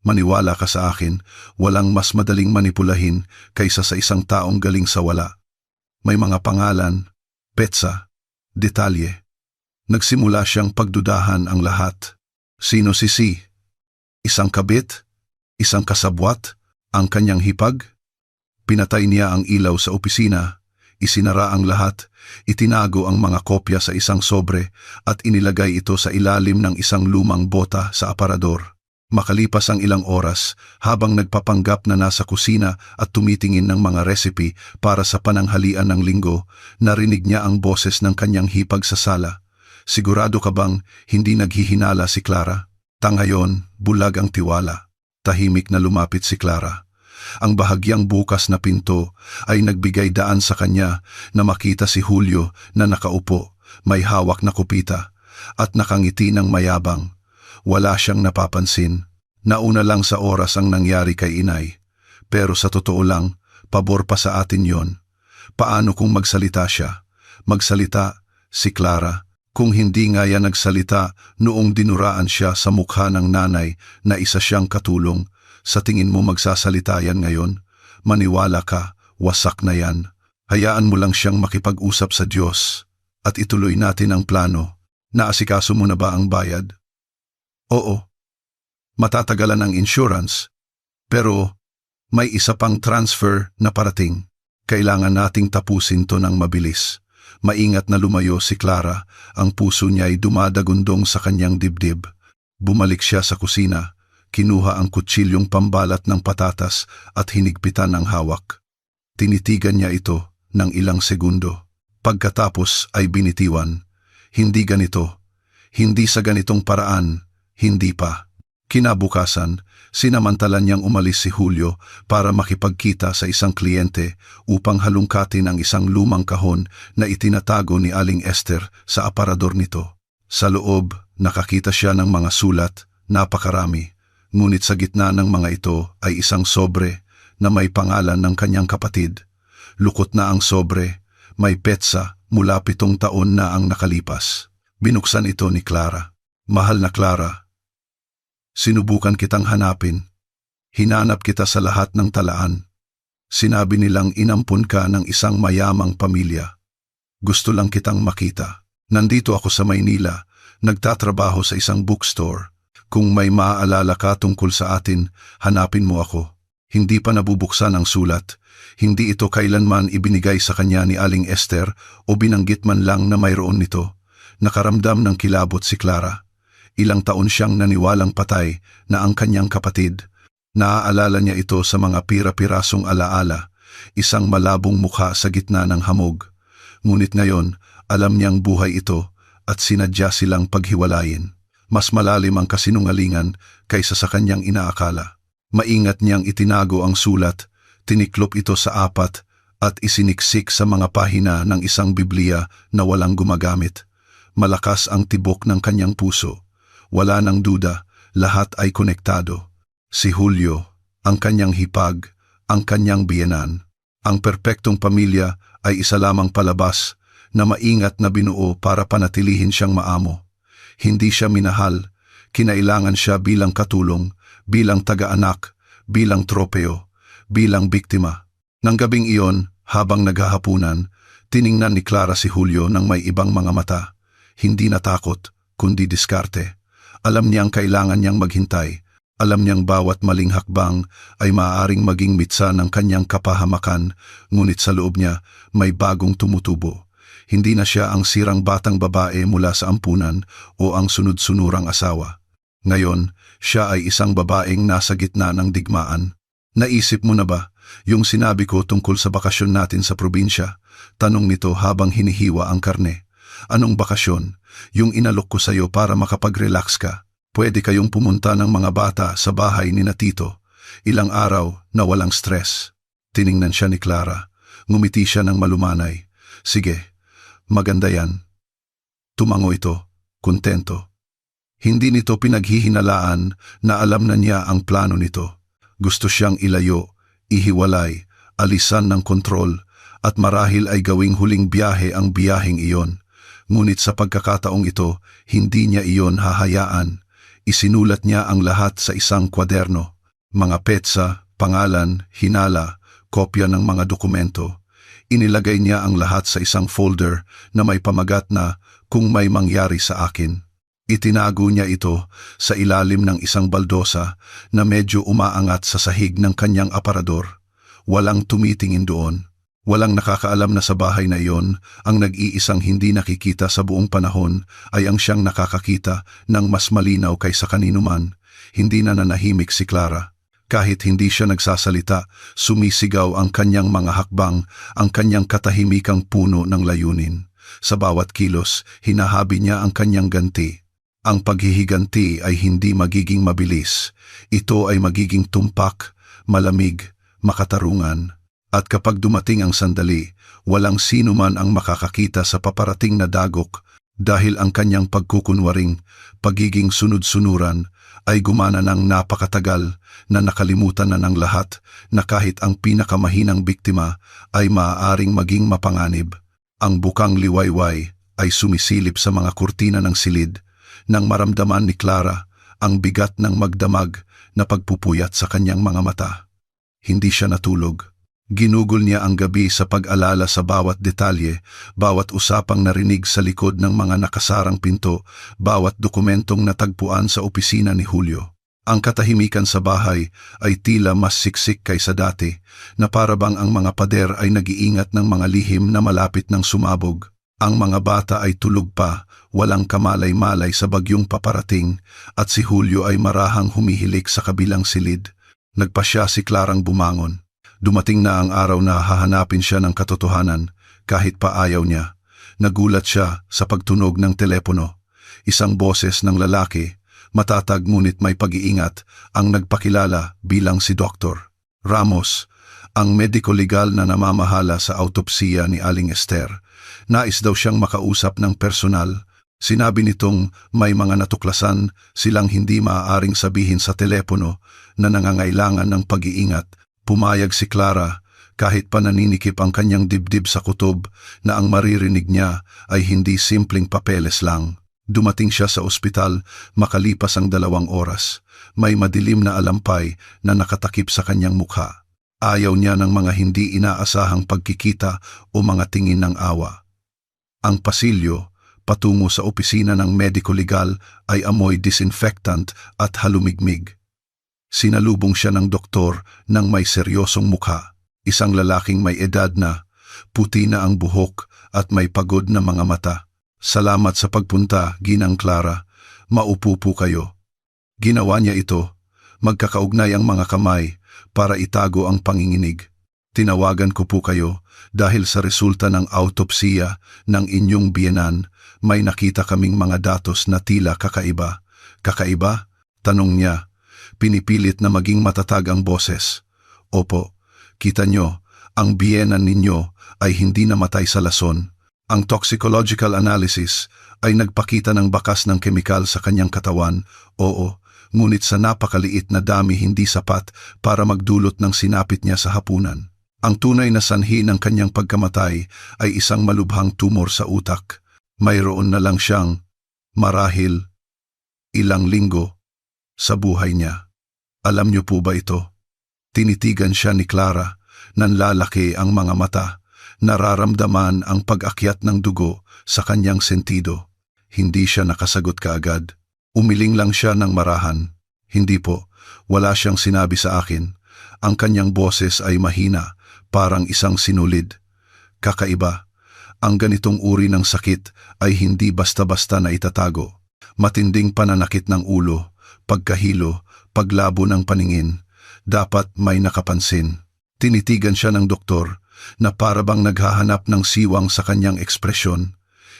Maniwala ka sa akin, walang mas madaling manipulahin kaysa sa isang taong galing sa wala. May mga pangalan, petsa, detalye. Nagsimula siyang pagdudahan ang lahat. Sino si Si? Isang kabit? Isang kasabwat? Ang kanyang hipag? Pinatay niya ang ilaw sa opisina. Isinara ang lahat, itinago ang mga kopya sa isang sobre at inilagay ito sa ilalim ng isang lumang bota sa aparador. Makalipas ang ilang oras, habang nagpapanggap na nasa kusina at tumitingin ng mga recipe para sa pananghalian ng linggo, narinig niya ang boses ng kanyang hipag sa sala. Sigurado ka bang hindi naghihinala si Clara? Ngayon, bulag ang tiwala. Tahimik na lumapit si Clara. Ang bahagyang bukas na pinto ay nagbigay daan sa kanya na makita si Julio na nakaupo, may hawak na kupita, at nakangiti ng mayabang. Wala siyang napapansin. Nauna lang sa oras ang nangyari kay inay. Pero sa totoo lang, pabor pa sa atin yon. Paano kung magsalita siya? Magsalita si Clara. Kung hindi nga yan nagsalita noong dinuraan siya sa mukha ng nanay na isa siyang katulong, sa tingin mo magsasalita yan ngayon? Maniwala ka, wasak na yan. Hayaan mo lang siyang makipag-usap sa Diyos at ituloy natin ang plano. Naasikaso mo na ba ang bayad? Oo. Matatagalan ang insurance, pero may isa pang transfer na parating. Kailangan nating tapusin to ng mabilis. Maingat na lumayo si Clara, ang puso niya ay dumadagundong sa kanyang dibdib. Bumalik siya sa kusina, kinuha ang kutsilyong pambalat ng patatas at hinigpitan ang hawak. Tinitigan niya ito ng ilang segundo. Pagkatapos ay binitiwan. Hindi ganito. Hindi sa ganitong paraan. Hindi pa. Kinabukasan, sinamantalan niyang umalis si Julio para makipagkita sa isang kliyente upang halungkatin ang isang lumang kahon na itinatago ni Aling Esther sa aparador nito. Sa loob, nakakita siya ng mga sulat, napakarami, ngunit sa gitna ng mga ito ay isang sobre na may pangalan ng kanyang kapatid. Lukot na ang sobre, may petsa mula 7 taon na ang nakalipas. Binuksan ito ni Clara. Mahal na Clara, sinubukan kitang hanapin. Hinanap kita sa lahat ng talaan. Sinabi nilang inampun ka ng isang mayamang pamilya. Gusto lang kitang makita. Nandito ako sa Maynila, nagtatrabaho sa isang bookstore. Kung may maaalala ka tungkol sa atin, hanapin mo ako. Hindi pa nabubuksan ang sulat. Hindi ito kailanman ibinigay sa kanya ni Aling Esther o binanggit man lang na mayroon nito. Nakaramdam ng kilabot si Clara. Ilang taon siyang naniwalang patay na ang kanyang kapatid. Naaalala niya ito sa mga pira-pirasong alaala, isang malabong mukha sa gitna ng hamog. Ngunit ngayon, alam niyang buhay ito at sinadya silang paghiwalayin. Mas malalim ang kasinungalingan kaysa sa kanyang inaakala. Maingat niyang itinago ang sulat, tiniklop ito sa 4 at isiniksik sa mga pahina ng isang Biblia na walang gumagamit. Malakas ang tibok ng kanyang puso. Wala nang duda, lahat ay konektado. Si Julio, ang kanyang hipag, ang kanyang biyenan. Ang perpektong pamilya ay isa lamang palabas na maingat na binuo para panatilihin siyang maamo. Hindi siya minahal, kinailangan siya bilang katulong, bilang taga-anak, bilang tropeo, bilang biktima. Nang gabing iyon, habang naghahapunan, tiningnan ni Clara si Julio ng may ibang mga mata. Hindi natakot, kundi diskarte. Alam niyang kailangan niyang maghintay. Alam niyang bawat maling hakbang ay maaaring maging mitsa ng kanyang kapahamakan, ngunit sa loob niya may bagong tumutubo. Hindi na siya ang sirang batang babae mula sa ampunan o ang sunod-sunurang asawa. Ngayon, siya ay isang babaeng nasa gitna ng digmaan. Naisip mo na ba yung sinabi ko tungkol sa bakasyon natin sa probinsya? Tanong nito habang hinihiwa ang karne. Anong bakasyon? Yung inalok ko sa'yo para makapag-relax ka. Pwede kayong pumunta ng mga bata sa bahay ni na Tito. Ilang araw na walang stress. Tiningnan siya ni Clara. Ngumiti siya ng malumanay. Sige, maganda yan. Tumango ito, kontento. Hindi nito pinaghihinalaan na alam na niya ang plano nito. Gusto siyang ilayo, ihiwalay, alisan ng kontrol, at marahil ay gawing huling biyahe ang biyaheng iyon. Ngunit sa pagkakataong ito, hindi niya iyon hahayaan. Isinulat niya ang lahat sa isang kwaderno. Mga petsa, pangalan, hinala, kopya ng mga dokumento. Inilagay niya ang lahat sa isang folder na may pamagat na kung may mangyari sa akin. Itinago niya ito sa ilalim ng isang baldosa na medyo umaangat sa sahig ng kanyang aparador. Walang tumitingin doon. Walang nakakaalam na sa bahay na iyon, ang nag-iisang hindi nakikita sa buong panahon ay ang siyang nakakakita ng mas malinaw kaysa kanino man. Hindi na nanahimik si Clara. Kahit hindi siya nagsasalita, sumisigaw ang kanyang mga hakbang, ang kanyang katahimikang puno ng layunin. Sa bawat kilos, hinahabi niya ang kanyang ganti. Ang paghihiganti ay hindi magiging mabilis. Ito ay magiging tumpak, malamig, makatarungan. At kapag dumating ang sandali, walang sino man ang makakakita sa paparating na dagok dahil ang kanyang pagkukunwaring, pagiging sunod-sunuran ay gumana ng napakatagal na nakalimutan na ng lahat na kahit ang pinakamahinang biktima ay maaaring maging mapanganib. Ang bukang liwayway ay sumisilip sa mga kurtina ng silid nang maramdaman ni Clara ang bigat ng magdamag na pagpupuyat sa kanyang mga mata. Hindi siya natulog. Ginugol niya ang gabi sa pag-alala sa bawat detalye, bawat usapang narinig sa likod ng mga nakasarang pinto, bawat dokumentong natagpuan sa opisina ni Julio. Ang katahimikan sa bahay ay tila mas siksik kaysa dati, na parabang ang mga pader ay nag-iingat ng mga lihim na malapit ng sumabog. Ang mga bata ay tulog pa, walang kamalay-malay sa bagyong paparating, at si Julio ay marahang humihilik sa kabilang silid. Nagpasya si Clarang bumangon. Dumating na ang araw na hahanapin siya ng katotohanan, kahit pa ayaw niya. Nagulat siya sa pagtunog ng telepono. Isang boses ng lalaki, Matatag ngunit may pag-iingat ang nagpakilala bilang si Dr. Ramos, ang mediko-legal na namamahala sa autopsiya ni Aling Esther. Nais daw siyang makausap ng personal. Sinabi nitong may mga natuklasan silang hindi maaaring sabihin sa telepono na nangangailangan ng pag-iingat. Pumayag si Clara kahit pa naninikip ang kanyang dibdib sa kutob na ang maririnig niya ay hindi simpleng papeles lang. Dumating siya sa ospital makalipas ang 2 oras. May madilim na alampay na nakatakip sa kanyang mukha. Ayaw niya ng mga hindi inaasahang pagkikita o mga tingin ng awa. Ang pasilyo patungo sa opisina ng mediko-legal ay amoy disinfectant at halumigmig. Sinalubong siya ng doktor ng may seryosong mukha. Isang lalaking may edad na, puti na ang buhok at may pagod na mga mata. Salamat sa pagpunta, Ginang Clara. Maupo po kayo. Ginawa niya ito. Magkakaugnay ang mga kamay para itago ang panginginig. Tinawagan ko po kayo dahil sa resulta ng autopsiya ng inyong biyenan, may nakita kaming mga datos na tila kakaiba. Kakaiba? Tanong niya. Pinipilit na maging matatag ang boses. Opo, kita nyo, ang biyenan ninyo ay hindi namatay sa lason. Ang toxicological analysis ay nagpakita ng bakas ng kemikal sa kanyang katawan, oo, ngunit sa napakaliit na dami hindi sapat para magdulot ng sinapit niya sa hapunan. Ang tunay na sanhi ng kanyang pagkamatay ay isang malubhang tumor sa utak. Mayroon na lang siyang, marahil, ilang linggo sa buhay niya. Alam niyo po ba ito? Tinitigan siya ni Clara, nanlalaki ang mga mata. Nararamdaman ang pag-akyat ng dugo sa kanyang sentido. Hindi siya nakasagot kaagad. Umiling lang siya ng marahan. Hindi po, wala siyang sinabi sa akin. Ang kanyang boses ay mahina, parang isang sinulid. Kakaiba, ang ganitong uri ng sakit ay hindi basta-basta na itatago. Matinding pananakit ng ulo, pagkahilo, paglabo ng paningin. Dapat may nakapansin. Tinitigan siya ng doktor na parabang naghahanap ng siwang sa kanyang ekspresyon.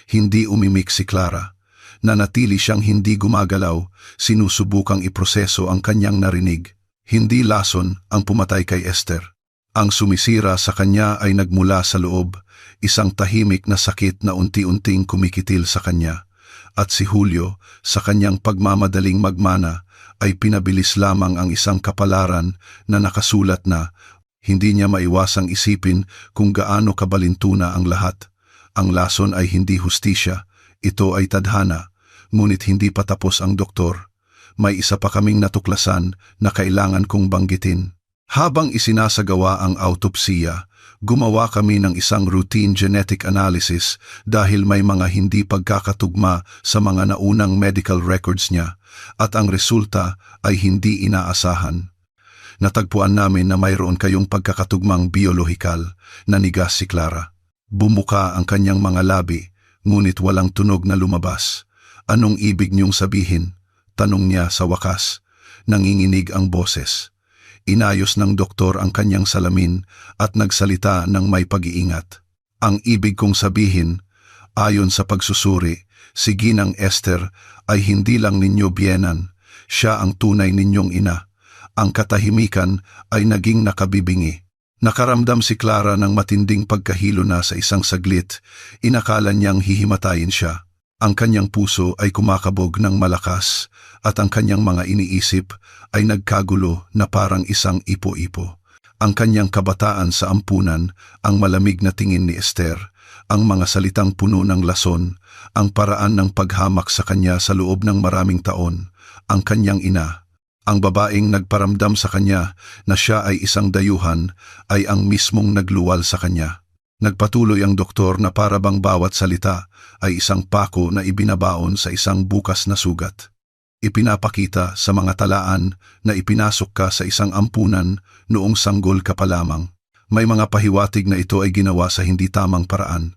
Hindi umimik si Clara. Nanatili siyang hindi gumagalaw, sinusubukang iproseso ang kanyang narinig. Hindi lason ang pumatay kay Esther. Ang sumisira sa kanya ay nagmula sa loob, isang tahimik na sakit na unti-unting kumikitil sa kanya. At si Julio, sa kanyang pagmamadaling magmana, ay pinabilis lamang ang isang kapalaran na nakasulat na hindi niya maiwasang isipin kung gaano kabalintuna ang lahat. Ang lason ay hindi hustisya, ito ay tadhana, ngunit hindi pa tapos ang doktor. May isa pa kaming natuklasan na kailangan kong banggitin. Habang isinasagawa ang autopsiya, gumawa kami ng isang routine genetic analysis dahil may mga hindi pagkakatugma sa mga naunang medical records niya at ang resulta ay hindi inaasahan. Natagpuan namin na mayroon kayong pagkakatugmang biolohikal, nanigas si Clara. Bumuka ang kanyang mga labi, ngunit walang tunog na lumabas. Anong ibig niyong sabihin? Tanong niya sa wakas. Nanginginig ang boses. Inayos ng doktor ang kanyang salamin at nagsalita ng may pag-iingat. Ang ibig kong sabihin, ayon sa pagsusuri, si Ginang Esther ay hindi lang ninyo biyenan, siya ang tunay ninyong ina. Ang katahimikan ay naging nakabibingi. Nakaramdam si Clara ng matinding pagkahilo na sa isang saglit, inakala niyang hihimatayin siya. Ang kanyang puso ay kumakabog ng malakas at ang kanyang mga iniisip ay nagkagulo na parang isang ipo-ipo. Ang kanyang kabataan sa ampunan, ang malamig na tingin ni Esther, ang mga salitang puno ng lason, ang paraan ng paghamak sa kanya sa loob ng maraming taon, ang kanyang ina. Ang babaeng nagparamdam sa kanya na siya ay isang dayuhan ay ang mismong nagluwal sa kanya. Nagpatuloy ang doktor na parabang bawat salita ay isang pako na ibinabaon sa isang bukas na sugat. Ipinapakita sa mga talaan na ipinasok ka sa isang ampunan noong sanggol ka pa lamang. May mga pahiwatig na ito ay ginawa sa hindi tamang paraan.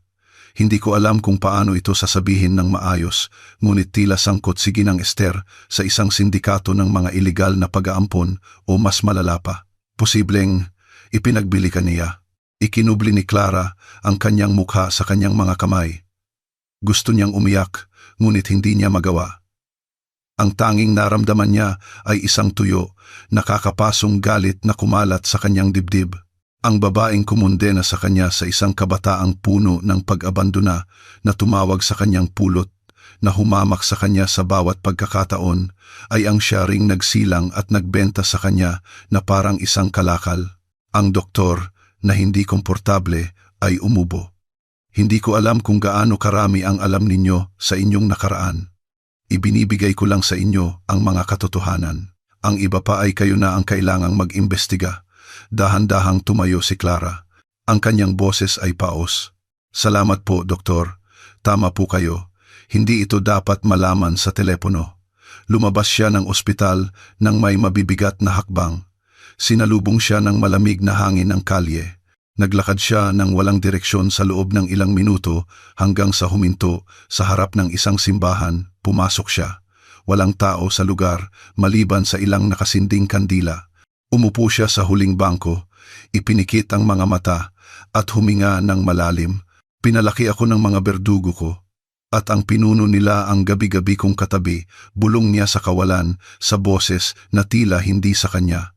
Hindi ko alam kung paano ito sasabihin ng maayos, ngunit tila sangkot si Ginang Esther sa isang sindikato ng mga ilegal na pag-aampon o mas malala pa. Posibleng ipinagbili ka niya. Ikinubli ni Clara ang kanyang mukha sa kanyang mga kamay. Gusto niyang umiyak, ngunit hindi niya magawa. Ang tanging naramdaman niya ay isang tuyo, nakakapasong galit na kumalat sa kanyang dibdib. Ang babaeng kumundena sa kanya sa isang kabataang puno ng pag-abandona na tumawag sa kanyang pulot, na humamak sa kanya sa bawat pagkakataon, ay ang siya ring nagsilang at nagbenta sa kanya na parang isang kalakal. Ang doktor, na hindi komportable, ay umubo. Hindi ko alam kung gaano karami ang alam ninyo sa inyong nakaraan. Ibinibigay ko lang sa inyo ang mga katotohanan. Ang iba pa ay kayo na ang kailangang mag-imbestiga. Dahan-dahang tumayo si Clara. Ang kanyang boses ay paos. Salamat po, doktor. Tama po kayo. Hindi ito dapat malaman sa telepono. Lumabas siya ng ospital nang may mabibigat na hakbang. Sinalubong siya ng malamig na hangin ng kalye. Naglakad siya ng walang direksyon sa loob ng ilang minuto hanggang sa huminto sa harap ng isang simbahan. Pumasok siya. Walang tao sa lugar maliban sa ilang nakasinding kandila. Umupo siya sa huling bangko, ipinikit ang mga mata at huminga ng malalim. Pinalaki ako ng mga berdugo ko, at ang pinuno nila ang gabi-gabi kong katabi, bulong niya sa kawalan, sa boses na tila hindi sa kanya.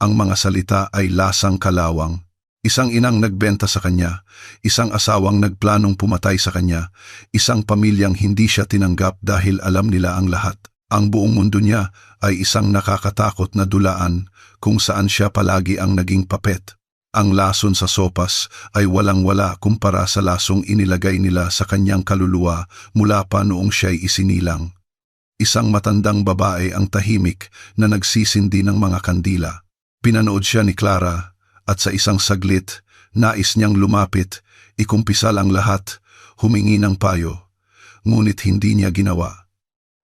Ang mga salita ay lasang kalawang. Isang inang nagbenta sa kanya, isang asawang nagplanong pumatay sa kanya, isang pamilyang hindi siya tinanggap dahil alam nila ang lahat. Ang buong mundo niya ay isang nakakatakot na dulaan kung saan siya palagi ang naging papet. Ang lason sa sopas ay walang-wala kumpara sa lasong inilagay nila sa kanyang kaluluwa mula pa noong siya'y isinilang. Isang matandang babae ang tahimik na nagsisindi ng mga kandila. Pinanood siya ni Clara at sa isang saglit, nais niyang lumapit, ikumpisal ang lahat, humingi ng payo. Ngunit hindi niya ginawa.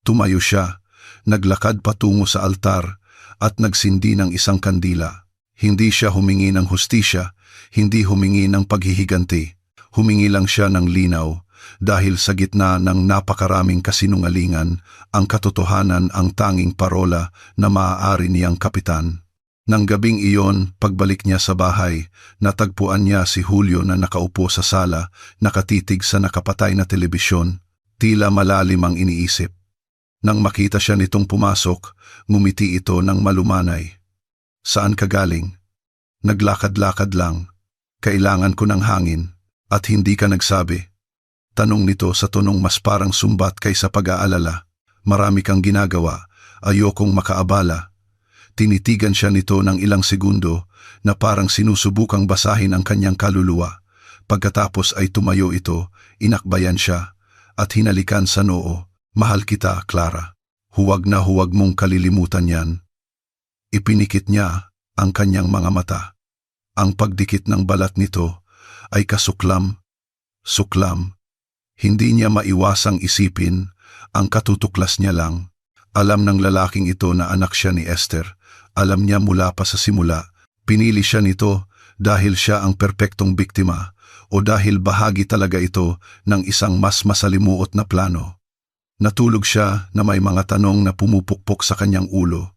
Tumayo siya, naglakad patungo sa altar at nagsindi ng isang kandila. Hindi siya humingi ng hustisya, hindi humingi ng paghihiganti. Humingi lang siya ng linaw dahil sa gitna ng napakaraming kasinungalingan, ang katotohanan ang tanging parola na maaari niyang kapitan. Nang gabing iyon, pagbalik niya sa bahay, natagpuan niya si Julio na nakaupo sa sala, nakatitig sa nakapatay na telebisyon, tila malalim ang iniisip. Nang makita siya nitong pumasok, ngumiti ito ng malumanay. Saan ka galing? Naglakad-lakad lang. Kailangan ko ng hangin. At hindi ka nagsabi. Tanong nito sa tonong mas parang sumbat kaysa pag-aalala. Marami kang ginagawa. Ayokong makaabala. Tinitigan siya nito ng ilang segundo na parang sinusubukang basahin ang kanyang kaluluwa. Pagkatapos ay tumayo ito, inakbayan siya, at hinalikan sa noo. Mahal kita, Clara. Huwag na huwag mong kalilimutan yan. Ipinikit niya ang kanyang mga mata. Ang pagdikit ng balat nito ay kasuklam. Suklam. Hindi niya maiwasang isipin, ang katutuklas niya lang. Alam ng lalaking ito na anak siya ni Esther. Alam niya mula pa sa simula. Pinili siya nito dahil siya ang perpektong biktima o dahil bahagi talaga ito ng isang mas masalimuot na plano. Natulog siya na may mga tanong na pumupukpok sa kanyang ulo.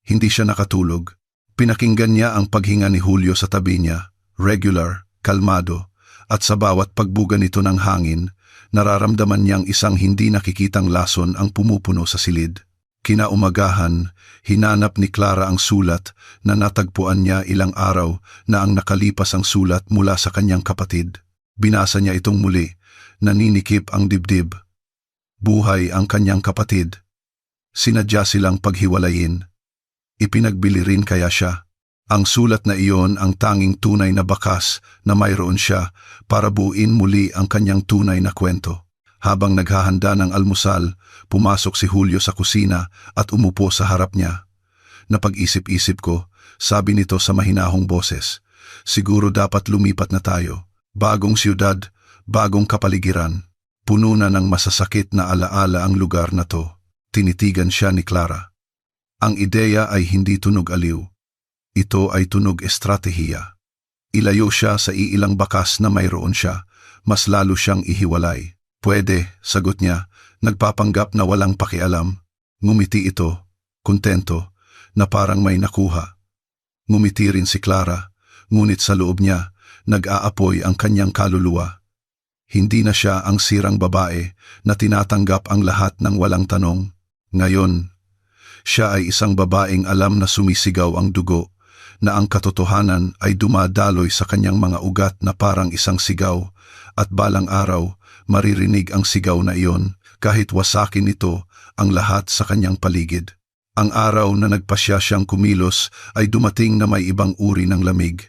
Hindi siya nakatulog. Pinakinggan niya ang paghinga ni Julio sa tabi niya, regular, kalmado, at sa bawat pagbuga nito ng hangin, nararamdaman niyang isang hindi nakikitang lason ang pumupuno sa silid. Kinaumagahan, hinanap ni Clara ang sulat na natagpuan niya ilang araw na ang nakalipas ang sulat mula sa kanyang kapatid. Binasa niya itong muli, naninikip ang dibdib. Buhay ang kanyang kapatid. Sinadya silang paghiwalayin. Ipinagbili rin kaya siya. Ang sulat na iyon ang tanging tunay na bakas na mayroon siya para buuin muli ang kanyang tunay na kwento. Habang naghahanda ng almusal, pumasok si Julio sa kusina at umupo sa harap niya. Napag-isip-isip ko, sabi nito sa mahinahong boses, siguro dapat lumipat na tayo. Bagong siyudad, bagong kapaligiran. Puno na ng masasakit na alaala ang lugar na to. Tinitigan siya ni Clara. Ang ideya ay hindi tunog aliw. Ito ay tunog estratehiya. Ilayo siya sa iilang bakas na mayroon siya, mas lalo siyang ihiwalay. Pwede, sagot niya, nagpapanggap na walang pakialam. Ngumiti ito, kontento, na parang may nakuha. Ngumiti rin si Clara, ngunit sa loob niya, nag-aapoy ang kanyang kaluluwa. Hindi na siya ang sirang babae na tinatanggap ang lahat ng walang tanong. Ngayon, siya ay isang babaeng alam na sumisigaw ang dugo, na ang katotohanan ay dumadaloy sa kanyang mga ugat na parang isang sigaw, at balang araw, maririnig ang sigaw na iyon, kahit wasakin nito ang lahat sa kanyang paligid. Ang araw na nagpasya siyang kumilos ay dumating na may ibang uri ng lamig.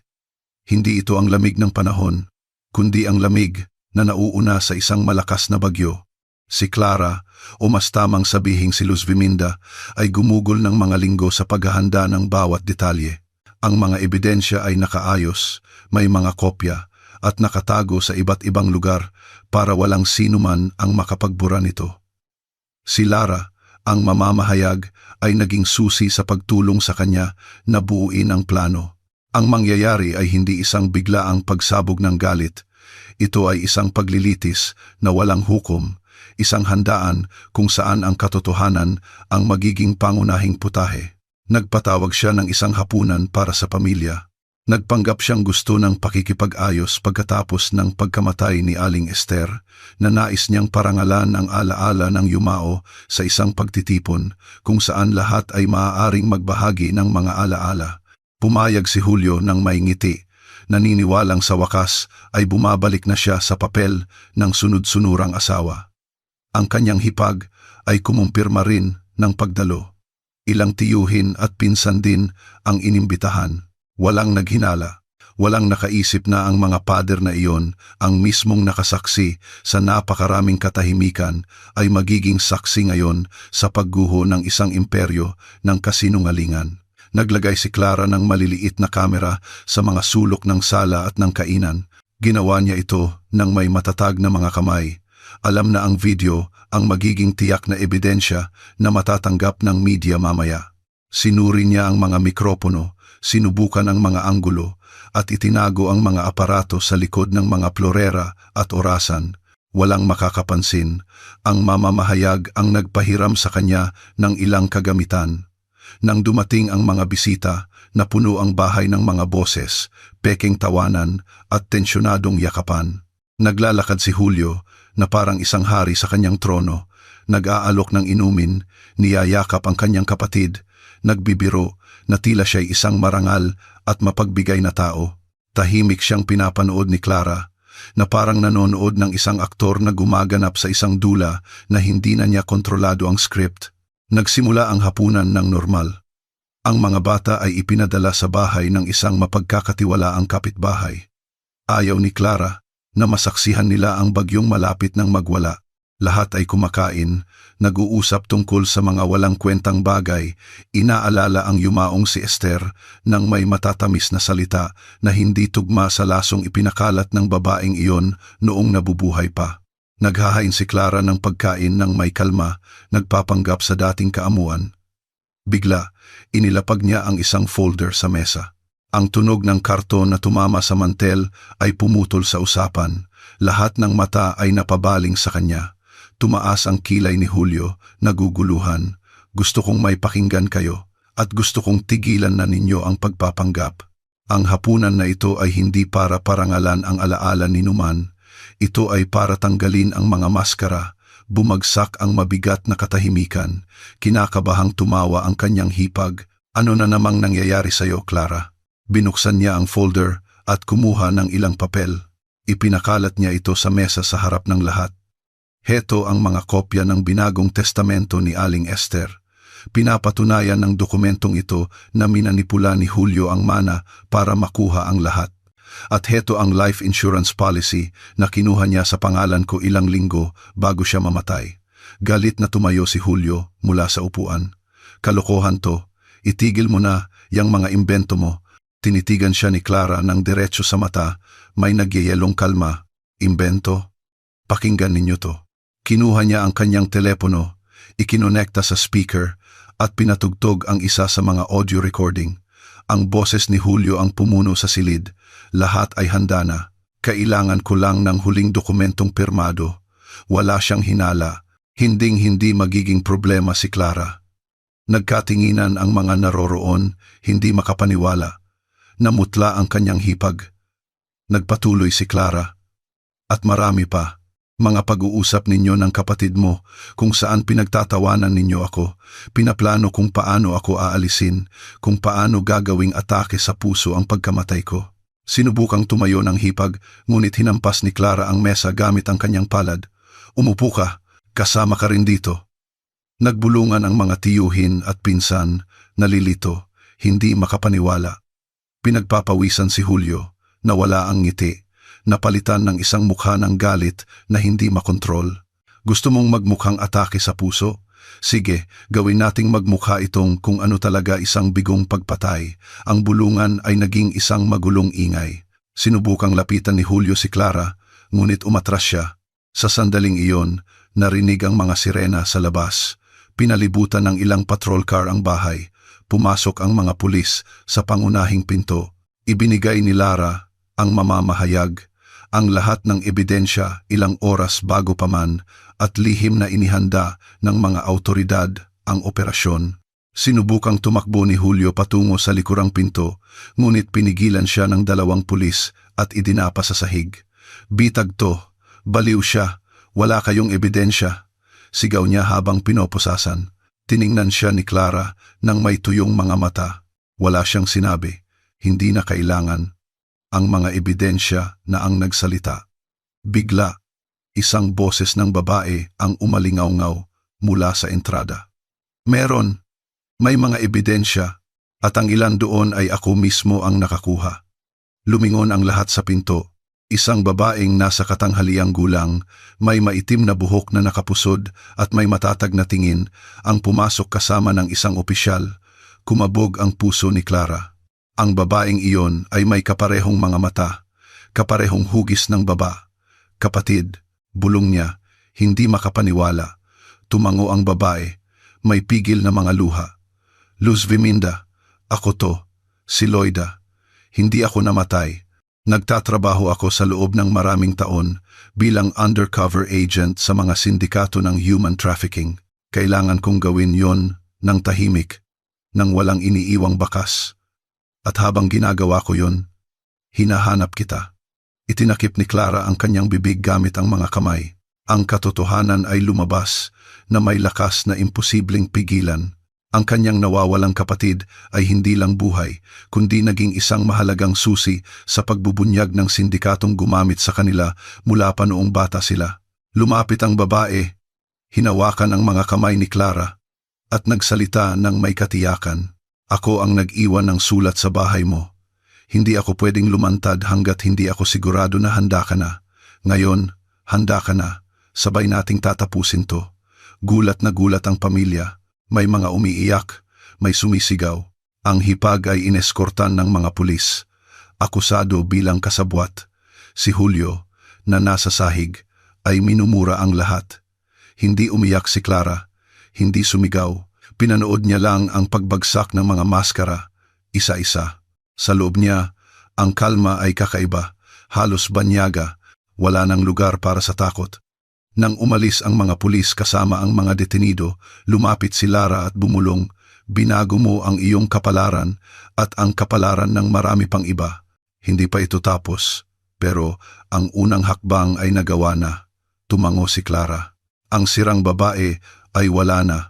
Hindi ito ang lamig ng panahon, kundi ang lamig na nauuna sa isang malakas na bagyo. Si Clara, o mas tamang sabihing si Luz Viminda, ay gumugol ng mga linggo sa paghahanda ng bawat detalye. Ang mga ebidensya ay nakaayos, may mga kopya, at nakatago sa iba't ibang lugar para walang sino man ang makapagbura nito. Si Lara, ang mamamahayag, ay naging susi sa pagtulong sa kanya na buuin ang plano. Ang mangyayari ay hindi isang biglaang pagsabog ng galit. Ito ay isang paglilitis na walang hukom, isang handaan kung saan ang katotohanan ang magiging pangunahing putahe. Nagpatawag siya ng isang hapunan para sa pamilya. Nagpanggap siyang gusto ng pakikipag-ayos pagkatapos ng pagkamatay ni Aling Esther, na nais niyang parangalan ang alaala ng yumao sa isang pagtitipon kung saan lahat ay maaaring magbahagi ng mga alaala. Pumayag si Julio ng may ngiti, naniniwalang sa wakas ay bumabalik na siya sa papel ng sunod-sunurang asawa. Ang kanyang hipag ay kumumpirma rin ng pagdalo. Ilang tiyuhin at pinsan din ang inimbitahan. Walang naghinala, walang nakaisip na ang mga pader na iyon, ang mismong nakasaksi sa napakaraming katahimikan, ay magiging saksi ngayon sa pagguho ng isang imperyo ng kasinungalingan. Naglagay si Clara ng maliliit na kamera sa mga sulok ng sala at ng kainan. Ginawa niya ito ng may matatag na mga kamay. Alam na ang video ang magiging tiyak na ebidensya na matatanggap ng media mamaya. Sinuri niya ang mga mikropono, sinubukan ang mga anggulo, at itinago ang mga aparato sa likod ng mga plorera at orasan. Walang makakapansin, ang mamamahayag ang nagpahiram sa kanya ng ilang kagamitan. Nang dumating ang mga bisita, napuno ang bahay ng mga boses, peking tawanan at tensyonadong yakapan. Naglalakad si Julio na parang isang hari sa kanyang trono, nag-aalok ng inumin, niyayakap ang kanyang kapatid, nagbibiro na tila siya'y isang marangal at mapagbigay na tao. Tahimik siyang pinapanood ni Clara, na parang nanonood ng isang aktor na gumaganap sa isang dula na hindi na niya kontrolado ang script. Nagsimula ang hapunan ng normal. Ang mga bata ay ipinadala sa bahay ng isang mapagkakatiwalaang kapitbahay. Ayaw ni Clara na masaksihan nila ang bagyong malapit ng magwala. Lahat ay kumakain, nag-uusap tungkol sa mga walang kwentang bagay, inaalala ang yumaong si Esther ng may matatamis na salita na hindi tugma sa lasong ipinakalat ng babaeng iyon noong nabubuhay pa. Naghahain si Clara ng pagkain ng may kalma, nagpapanggap sa dating kaamuan. Bigla, inilapag niya ang isang folder sa mesa. Ang tunog ng karton na tumama sa mantel ay pumutol sa usapan. Lahat ng mata ay napabaling sa kanya. Tumaas ang kilay ni Julio, naguguluhan. Gusto kong may pakinggan kayo at gusto kong tigilan na ninyo ang pagpapanggap. Ang hapunan na ito ay hindi para parangalan ang alaala ni Numan. Ito ay para tanggalin ang mga maskara. Bumagsak ang mabigat na katahimikan. Kinakabahang tumawa ang kanyang hipag. Ano na namang nangyayari sa iyo, Clara? Binuksan niya ang folder at kumuha ng ilang papel. Ipinakalat niya ito sa mesa sa harap ng lahat. Heto ang mga kopya ng binagong testamento ni Aling Esther. Pinapatunayan ng dokumentong ito na minanipula ni Julio ang mana para makuha ang lahat. At heto ang life insurance policy na kinuha niya sa pangalan ko ilang linggo bago siya mamatay. Galit na tumayo si Julio mula sa upuan. Kalokohan to, itigil mo na yang mga imbento mo. Tinitigan siya ni Clara ng diretso sa mata, may nagyayelong kalma. Imbento? Pakinggan ninyo to. Kinuha niya ang kanyang telepono, ikinonekta sa speaker at pinatugtog ang isa sa mga audio recording. Ang boses ni Julio ang pumuno sa silid. Lahat ay handa na. Kailangan ko lang ng huling dokumentong pirmado. Wala siyang hinala. Hinding-hindi magiging problema si Clara. Nagkatinginan ang mga naroroon, hindi makapaniwala. Namutla ang kanyang hipag. Nagpatuloy si Clara. At marami pa. Mga pag-uusap ninyo ng kapatid mo kung saan pinagtatawanan ninyo ako, pinaplano kung paano ako aalisin, kung paano gagawing atake sa puso ang pagkamatay ko. Sinubukang tumayo ng hipag, ngunit hinampas ni Clara ang mesa gamit ang kanyang palad. Umupo ka, kasama ka rin dito. Nagbulungan ang mga tiyuhin at pinsan, nalilito, hindi makapaniwala. Pinagpapawisan si Julio, nawala ang ngiti. Napalitan ng isang mukha ng galit na hindi makontrol. Gusto mong magmukhang atake sa puso? Sige, gawin nating magmukha itong kung ano talaga isang bigong pagpatay. Ang bulungan ay naging isang magulong ingay. Sinubukang lapitan ni Julio si Clara, ngunit umatras siya. Sa sandaling iyon, narinig ang mga sirena sa labas. Pinalibutan ng ilang patrol car ang bahay. Pumasok ang mga pulis sa pangunahing pinto. Ibinigay ni Lara ang mamamahayag, ang lahat ng ebidensya ilang oras bago pa man at lihim na inihanda ng mga autoridad ang operasyon. Sinubukang tumakbo ni Julio patungo sa likurang pinto, ngunit pinigilan siya ng 2 pulis at idinapa sa sahig. Bitag to, baliw siya, wala kayong ebidensya. Sigaw niya habang pinoposasan. Tiningnan siya ni Clara ng may tuyong mga mata. Wala siyang sinabi, hindi na kailangan. Ang mga ebidensya na ang nagsalita. Bigla, isang boses ng babae ang umalingaw-ngaw mula sa entrada. Meron, may mga ebidensya at ang ilan doon ay ako mismo ang nakakuha. Lumingon ang lahat sa pinto. Isang babaeng nasa katanghaliang gulang, may maitim na buhok na nakapusod at may matatag na tingin ang pumasok kasama ng isang opisyal. Kumabog ang puso ni Clara. Ang babaeng iyon ay may kaparehong mga mata, kaparehong hugis ng baba. Kapatid, bulong niya, hindi makapaniwala. Tumango ang babae, may pigil na mga luha. Luz Viminda, ako to, si Loida. Hindi ako namatay. Nagtatrabaho ako sa loob ng maraming taon bilang undercover agent sa mga sindikato ng human trafficking. Kailangan kong gawin yon ng tahimik, ng walang iniiwang bakas. At habang ginagawa ko yon, hinahanap kita. Itinakip ni Clara ang kanyang bibig gamit ang mga kamay. Ang katotohanan ay lumabas na may lakas na imposibleng pigilan. Ang kanyang nawawalang kapatid ay hindi lang buhay, kundi naging isang mahalagang susi sa pagbubunyag ng sindikatong gumamit sa kanila mula pa noong bata sila. Lumapit ang babae, hinawakan ang mga kamay ni Clara, at nagsalita ng may katiyakan. Ako ang nag-iwan ng sulat sa bahay mo. Hindi ako pwedeng lumantad hanggat hindi ako sigurado na handa ka na. Ngayon, handa ka na. Sabay nating tatapusin to. Gulat na gulat ang pamilya. May mga umiiyak, may sumisigaw. Ang hipag ay ineskortan ng mga pulis. Akusado bilang kasabwat. Si Julio, na nasa sahig, ay minumura ang lahat. Hindi umiyak si Clara. Hindi sumigaw. Pinanood niya lang ang pagbagsak ng mga maskara, isa-isa. Sa loob niya, ang kalma ay kakaiba, halos banyaga, wala nang lugar para sa takot. Nang umalis ang mga pulis kasama ang mga detenido, lumapit si Lara at bumulong, binago mo ang iyong kapalaran at ang kapalaran ng marami pang iba. Hindi pa ito tapos, pero ang unang hakbang ay nagawa na. Tumango si Clara. Ang sirang babae ay wala na.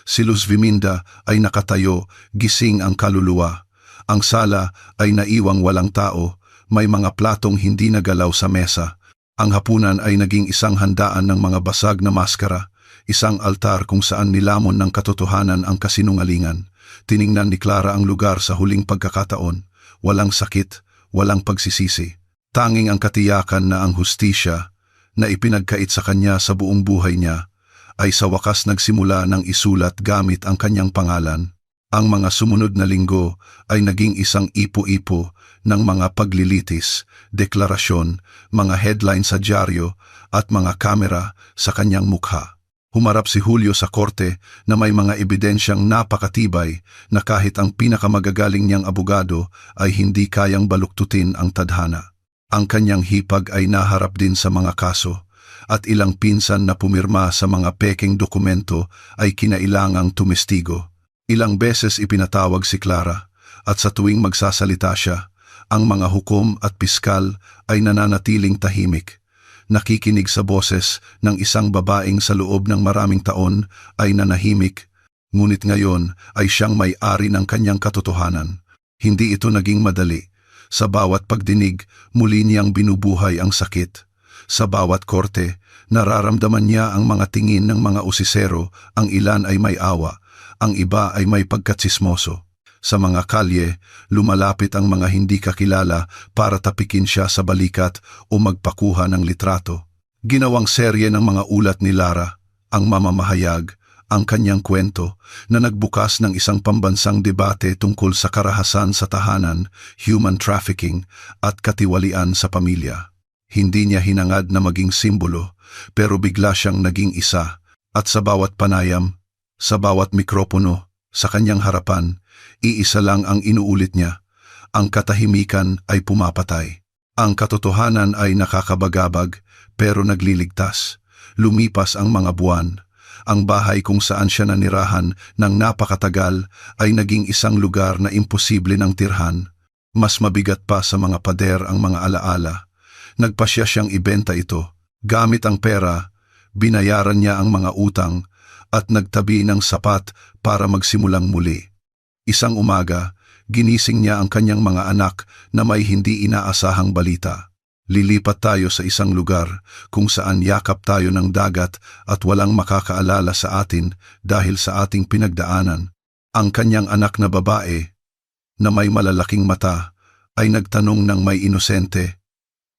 Si Luz Viminda ay nakatayo, gising ang kaluluwa. Ang sala ay naiwang walang tao, may mga platong hindi nagalaw sa mesa. Ang hapunan ay naging isang handaan ng mga basag na maskara, isang altar kung saan nilamon ng katotohanan ang kasinungalingan. Tiningnan ni Clara ang lugar sa huling pagkakataon. Walang sakit, walang pagsisisi. Tanging ang katiyakan na ang hustisya na ipinagkait sa kanya sa buong buhay niya ay sa wakas nagsimula ng isulat gamit ang kanyang pangalan. Ang mga sumunod na linggo ay naging isang ipo-ipo ng mga paglilitis, deklarasyon, mga headline sa dyaryo at mga kamera sa kanyang mukha. Humarap si Julio sa korte na may mga ebidensyang napakatibay na kahit ang pinakamagagaling niyang abogado ay hindi kayang baluktutin ang tadhana. Ang kanyang hipag ay naharap din sa mga kaso, at ilang pinsan na pumirma sa mga pekeng dokumento ay kinailangang tumestigo. Ilang beses ipinatawag si Clara, at sa tuwing magsasalita siya, ang mga hukom at piskal ay nananatiling tahimik. nakikinig sa boses ng isang babaeng sa loob ng maraming taon ay nanahimik, ngunit ngayon ay siyang may-ari ng kanyang katotohanan. Hindi ito naging madali. Sa bawat pagdinig, muli niyang binubuhay ang sakit. Sa bawat korte, nararamdaman niya ang mga tingin ng mga usisero, ang ilan ay may awa, ang iba ay may pagkatsismoso. Sa mga kalye, lumalapit ang mga hindi kakilala para tapikin siya sa balikat o magpakuha ng litrato. Ginawang serye ng mga ulat ni Lara, ang mamamahayag, ang kanyang kwento na nagbukas ng isang pambansang debate tungkol sa karahasan sa tahanan, human trafficking at katiwalian sa pamilya. Hindi niya hinangad na maging simbolo, pero bigla siyang naging isa, at sa bawat panayam, sa bawat mikropono, sa kanyang harapan, iisa lang ang inuulit niya. Ang katahimikan ay pumapatay. Ang katotohanan ay nakakabagabag, pero nagliligtas. Lumipas ang mga buwan. Ang bahay kung saan siya nanirahan ng napakatagal ay naging isang lugar na imposible ng tirhan. Mas mabigat pa sa mga pader ang mga alaala. Nagpasya siyang ibenta ito. Gamit ang pera, binayaran niya ang mga utang at nagtabi ng sapat para magsimulang muli. Isang umaga, ginising niya ang kanyang mga anak na may hindi inaasahang balita. Lilipat tayo sa isang lugar kung saan yakap tayo ng dagat at walang makakaalala sa atin dahil sa ating pinagdaanan. Ang kanyang anak na babae, na may malalaking mata, ay nagtanong ng may inosente,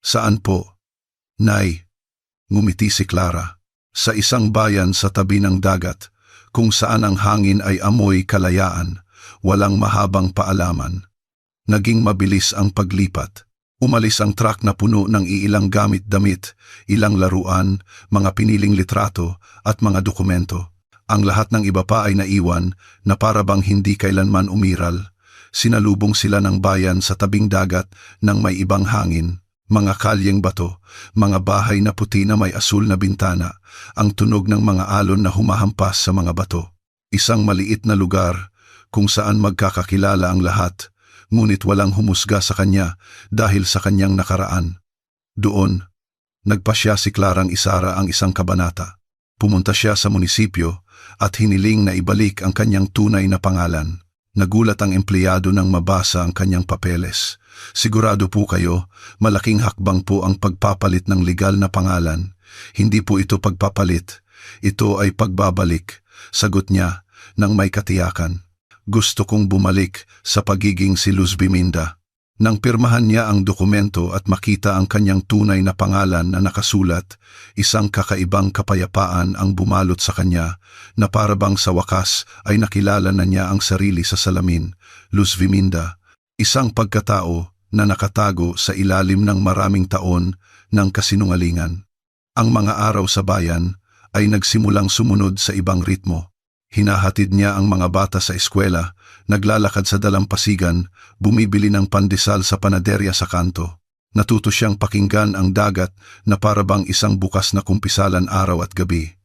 "Saan po?" "Nay," ngumiti si Clara, "sa isang bayan sa tabi ng dagat, kung saan ang hangin ay amoy kalayaan, walang mahabang paalaman." Naging mabilis ang paglipat. Umalis ang truck na puno ng iilang gamit-damit, ilang laruan, mga piniling litrato at mga dokumento. Ang lahat ng iba pa ay naiwan na para bang hindi kailanman umiral. Sinalubong sila ng bayan sa tabing dagat ng may ibang hangin. Mga kalyeng bato, mga bahay na puti na may asul na bintana, ang tunog ng mga alon na humahampas sa mga bato. Isang maliit na lugar kung saan magkakakilala ang lahat, ngunit walang humusga sa kanya dahil sa kanyang nakaraan. Doon, nagpasya si Clarang isara ang isang kabanata. Pumunta siya sa munisipyo at hiniling na ibalik ang kanyang tunay na pangalan. Nagulat ang empleyado nang mabasa ang kanyang papeles. "Sigurado po kayo, malaking hakbang po ang pagpapalit ng legal na pangalan. Hindi po ito pagpapalit, ito ay pagbabalik," sagot niya nang may katiyakan. "Gusto kong bumalik sa pagiging si Luz Biminda." Nang pirmahan niya ang dokumento at makita ang kanyang tunay na pangalan na nakasulat, isang kakaibang kapayapaan ang bumalot sa kanya na parabang sa wakas ay nakilala na niya ang sarili sa salamin. Luz Biminda, isang pagkatao na nakatago sa ilalim ng maraming taon ng kasinungalingan. Ang mga araw sa bayan ay nagsimulang sumunod sa ibang ritmo. Hinahatid niya ang mga bata sa eskwela, naglalakad sa dalampasigan, bumibili ng pandesal sa panaderya sa kanto. Natuto siyang pakinggan ang dagat na parabang isang bukas na kumpisalan araw at gabi.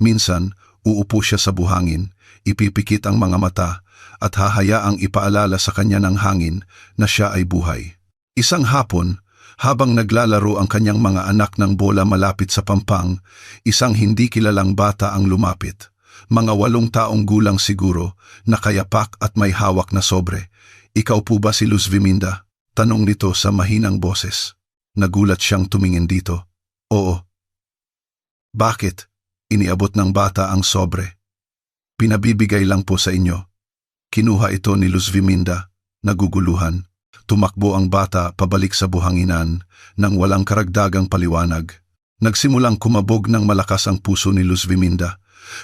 Minsan, uupo siya sa buhangin, ipipikit ang mga mata at hahayaang ipaalala sa kanya ng hangin na siya ay buhay. Isang hapon, habang naglalaro ang kanyang mga anak ng bola malapit sa pampang, isang hindi kilalang bata ang lumapit. Mga 8 taong gulang siguro, nakayapak at may hawak na sobre. "Ikaw po ba si Luz Biminda?" tanong nito sa mahinang boses. Nagulat siyang tumingin dito. "Oo." "Bakit?" Iniabot ng bata ang sobre. "Pinabibigay lang po sa inyo." Kinuha ito ni Luz Biminda, naguguluhan. Tumakbo ang bata pabalik sa buhanginan nang walang karagdagang paliwanag. Nagsimulang kumabog ng malakas ang puso ni Luz Biminda.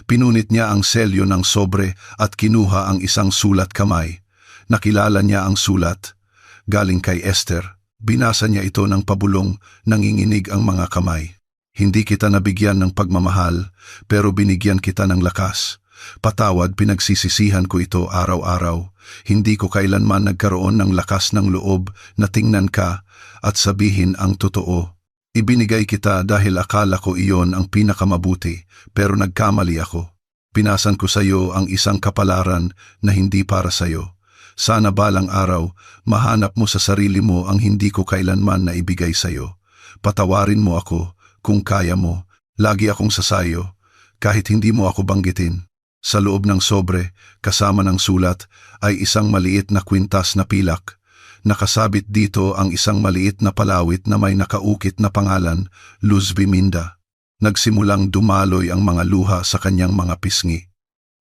Pinunit niya ang selyo ng sobre at kinuha ang isang sulat kamay. Nakilala niya ang sulat. Galing kay Esther. Binasa niya ito ng pabulong, nanginginig ang mga kamay. "Hindi kita nabigyan ng pagmamahal, pero binigyan kita ng lakas. Patawad, pinagsisisihan ko ito araw-araw. Hindi ko kailanman nagkaroon ng lakas ng loob na tingnan ka at sabihin ang totoo. Ibinigay kita dahil akala ko iyon ang pinakamabuti, pero nagkamali ako. Pinasan ko sa iyo ang isang kapalaran na hindi para sa iyo. Sana balang araw, mahanap mo sa sarili mo ang hindi ko kailanman na ibigay sa iyo. Patawarin mo ako Kung kaya mo, lagi akong sasayo, kahit hindi mo ako banggitin. Sa loob ng sobre, kasama ng sulat, ay isang maliit na kwintas na pilak. Nakasabit dito ang isang maliit na palawit na may nakaukit na pangalan, Luz Biminda. Nagsimulang dumaloy ang mga luha sa kanyang mga pisngi.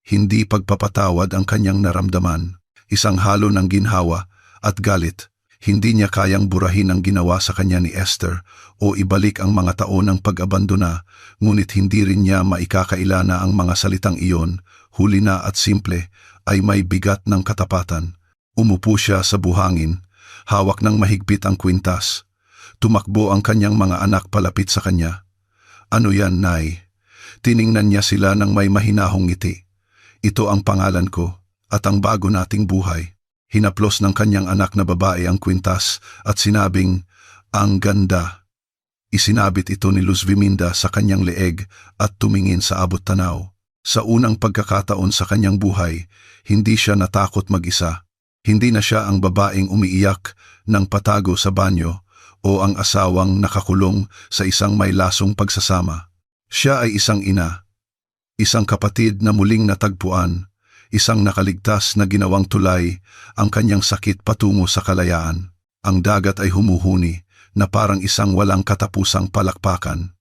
Hindi pagpapatawad ang kanyang naramdaman, isang halo ng ginhawa at galit. Hindi niya kayang burahin ang ginawa sa kanya ni Esther o ibalik ang mga taon ng pag-abandona, ngunit hindi rin niya maikakaila na ang mga salitang iyon, huli na at simple, ay may bigat ng katapatan. Umupo siya sa buhangin, hawak ng mahigpit ang kwintas. Tumakbo ang kanyang mga anak palapit sa kanya. Ano yan, Nay? Tiningnan niya sila ng may mahinahong ngiti. Ito ang pangalan ko at ang bago nating buhay. Hinaplos ng kanyang anak na babae ang kwintas at sinabing, ang ganda. Isinabit ito ni Luz Biminda sa kanyang leeg at tumingin sa abot tanaw. Sa unang pagkakataon sa kanyang buhay, hindi siya natakot mag-isa. Hindi na siya ang babaeng umiiyak ng patago sa banyo o ang asawang nakakulong sa isang may lasong pagsasama. Siya ay isang ina, isang kapatid na muling natagpuan, isang nakaligtas na ginawang tulay ang kanyang sakit patungo sa kalayaan. Ang dagat ay humuhuni na parang isang walang katapusang palakpakan.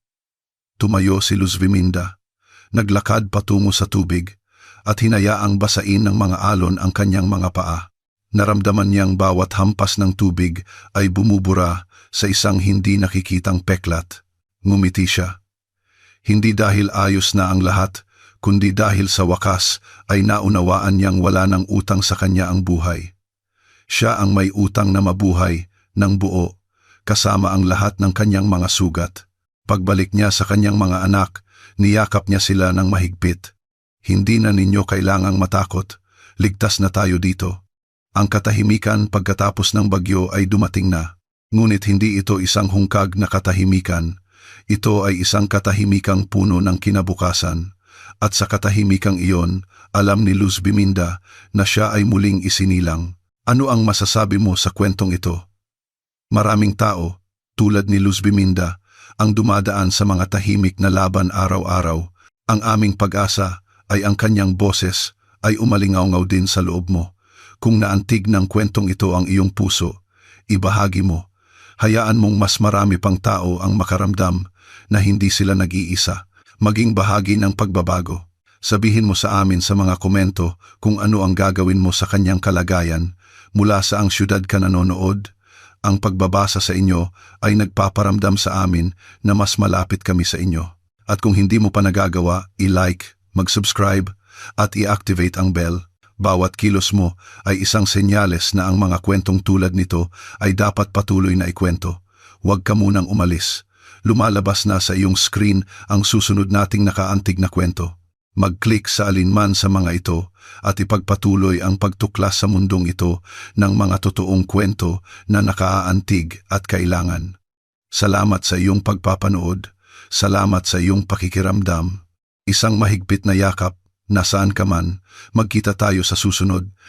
Tumayo si Luz Biminda, naglakad patungo sa tubig at hinayaang basain ng mga alon ang kanyang mga paa. Naramdaman niyang bawat hampas ng tubig ay bumubura sa isang hindi nakikitang peklat. Ngumiti siya. Hindi dahil ayos na ang lahat, kundi dahil sa wakas ay naunawaan niyang wala ng utang sa kanya ang buhay. Siya ang may utang na mabuhay ng buo, kasama ang lahat ng kanyang mga sugat. Pagbalik niya sa kanyang mga anak, niyakap niya sila ng mahigpit. Hindi na ninyo kailangang matakot, ligtas na tayo dito. Ang katahimikan pagkatapos ng bagyo ay dumating na, ngunit hindi ito isang hungkag na katahimikan. Ito ay isang katahimikang puno ng kinabukasan. At sa katahimikang iyon, alam ni Luz Biminda na siya ay muling isinilang. Ano ang masasabi mo sa kwentong ito? Maraming tao, tulad ni Luz Biminda, ang dumadaan sa mga tahimik na laban araw-araw. Ang aming pag-asa ay ang kanyang boses ay umalingaw-ngaw din sa loob mo. Kung naantig ng kwentong ito ang iyong puso, ibahagi mo. Hayaan mong mas marami pang tao ang makaramdam na hindi sila nag-iisa. Maging bahagi ng pagbabago. Sabihin mo sa amin sa mga komento kung ano ang gagawin mo sa kanyang kalagayan. Mula sa ang syudad ka nanonood, ang pagbabasa sa inyo ay nagpaparamdam sa amin na mas malapit kami sa inyo. At kung hindi mo pa nagagawa, i-like, mag-subscribe at i-activate ang bell. Bawat kilos mo ay isang senyales na ang mga kwentong tulad nito ay dapat patuloy na ikwento. Huwag ka munang umalis. Lumalabas na sa iyong screen ang susunod nating nakaantig na kwento. Mag-click sa alinman sa mga ito at ipagpatuloy ang pagtuklas sa mundong ito ng mga totoong kwento na nakaaantig at kailangan. Salamat sa iyong pagpapanood. Salamat sa iyong pakikiramdam. Isang mahigpit na yakap, nasaan ka man, magkita tayo sa susunod.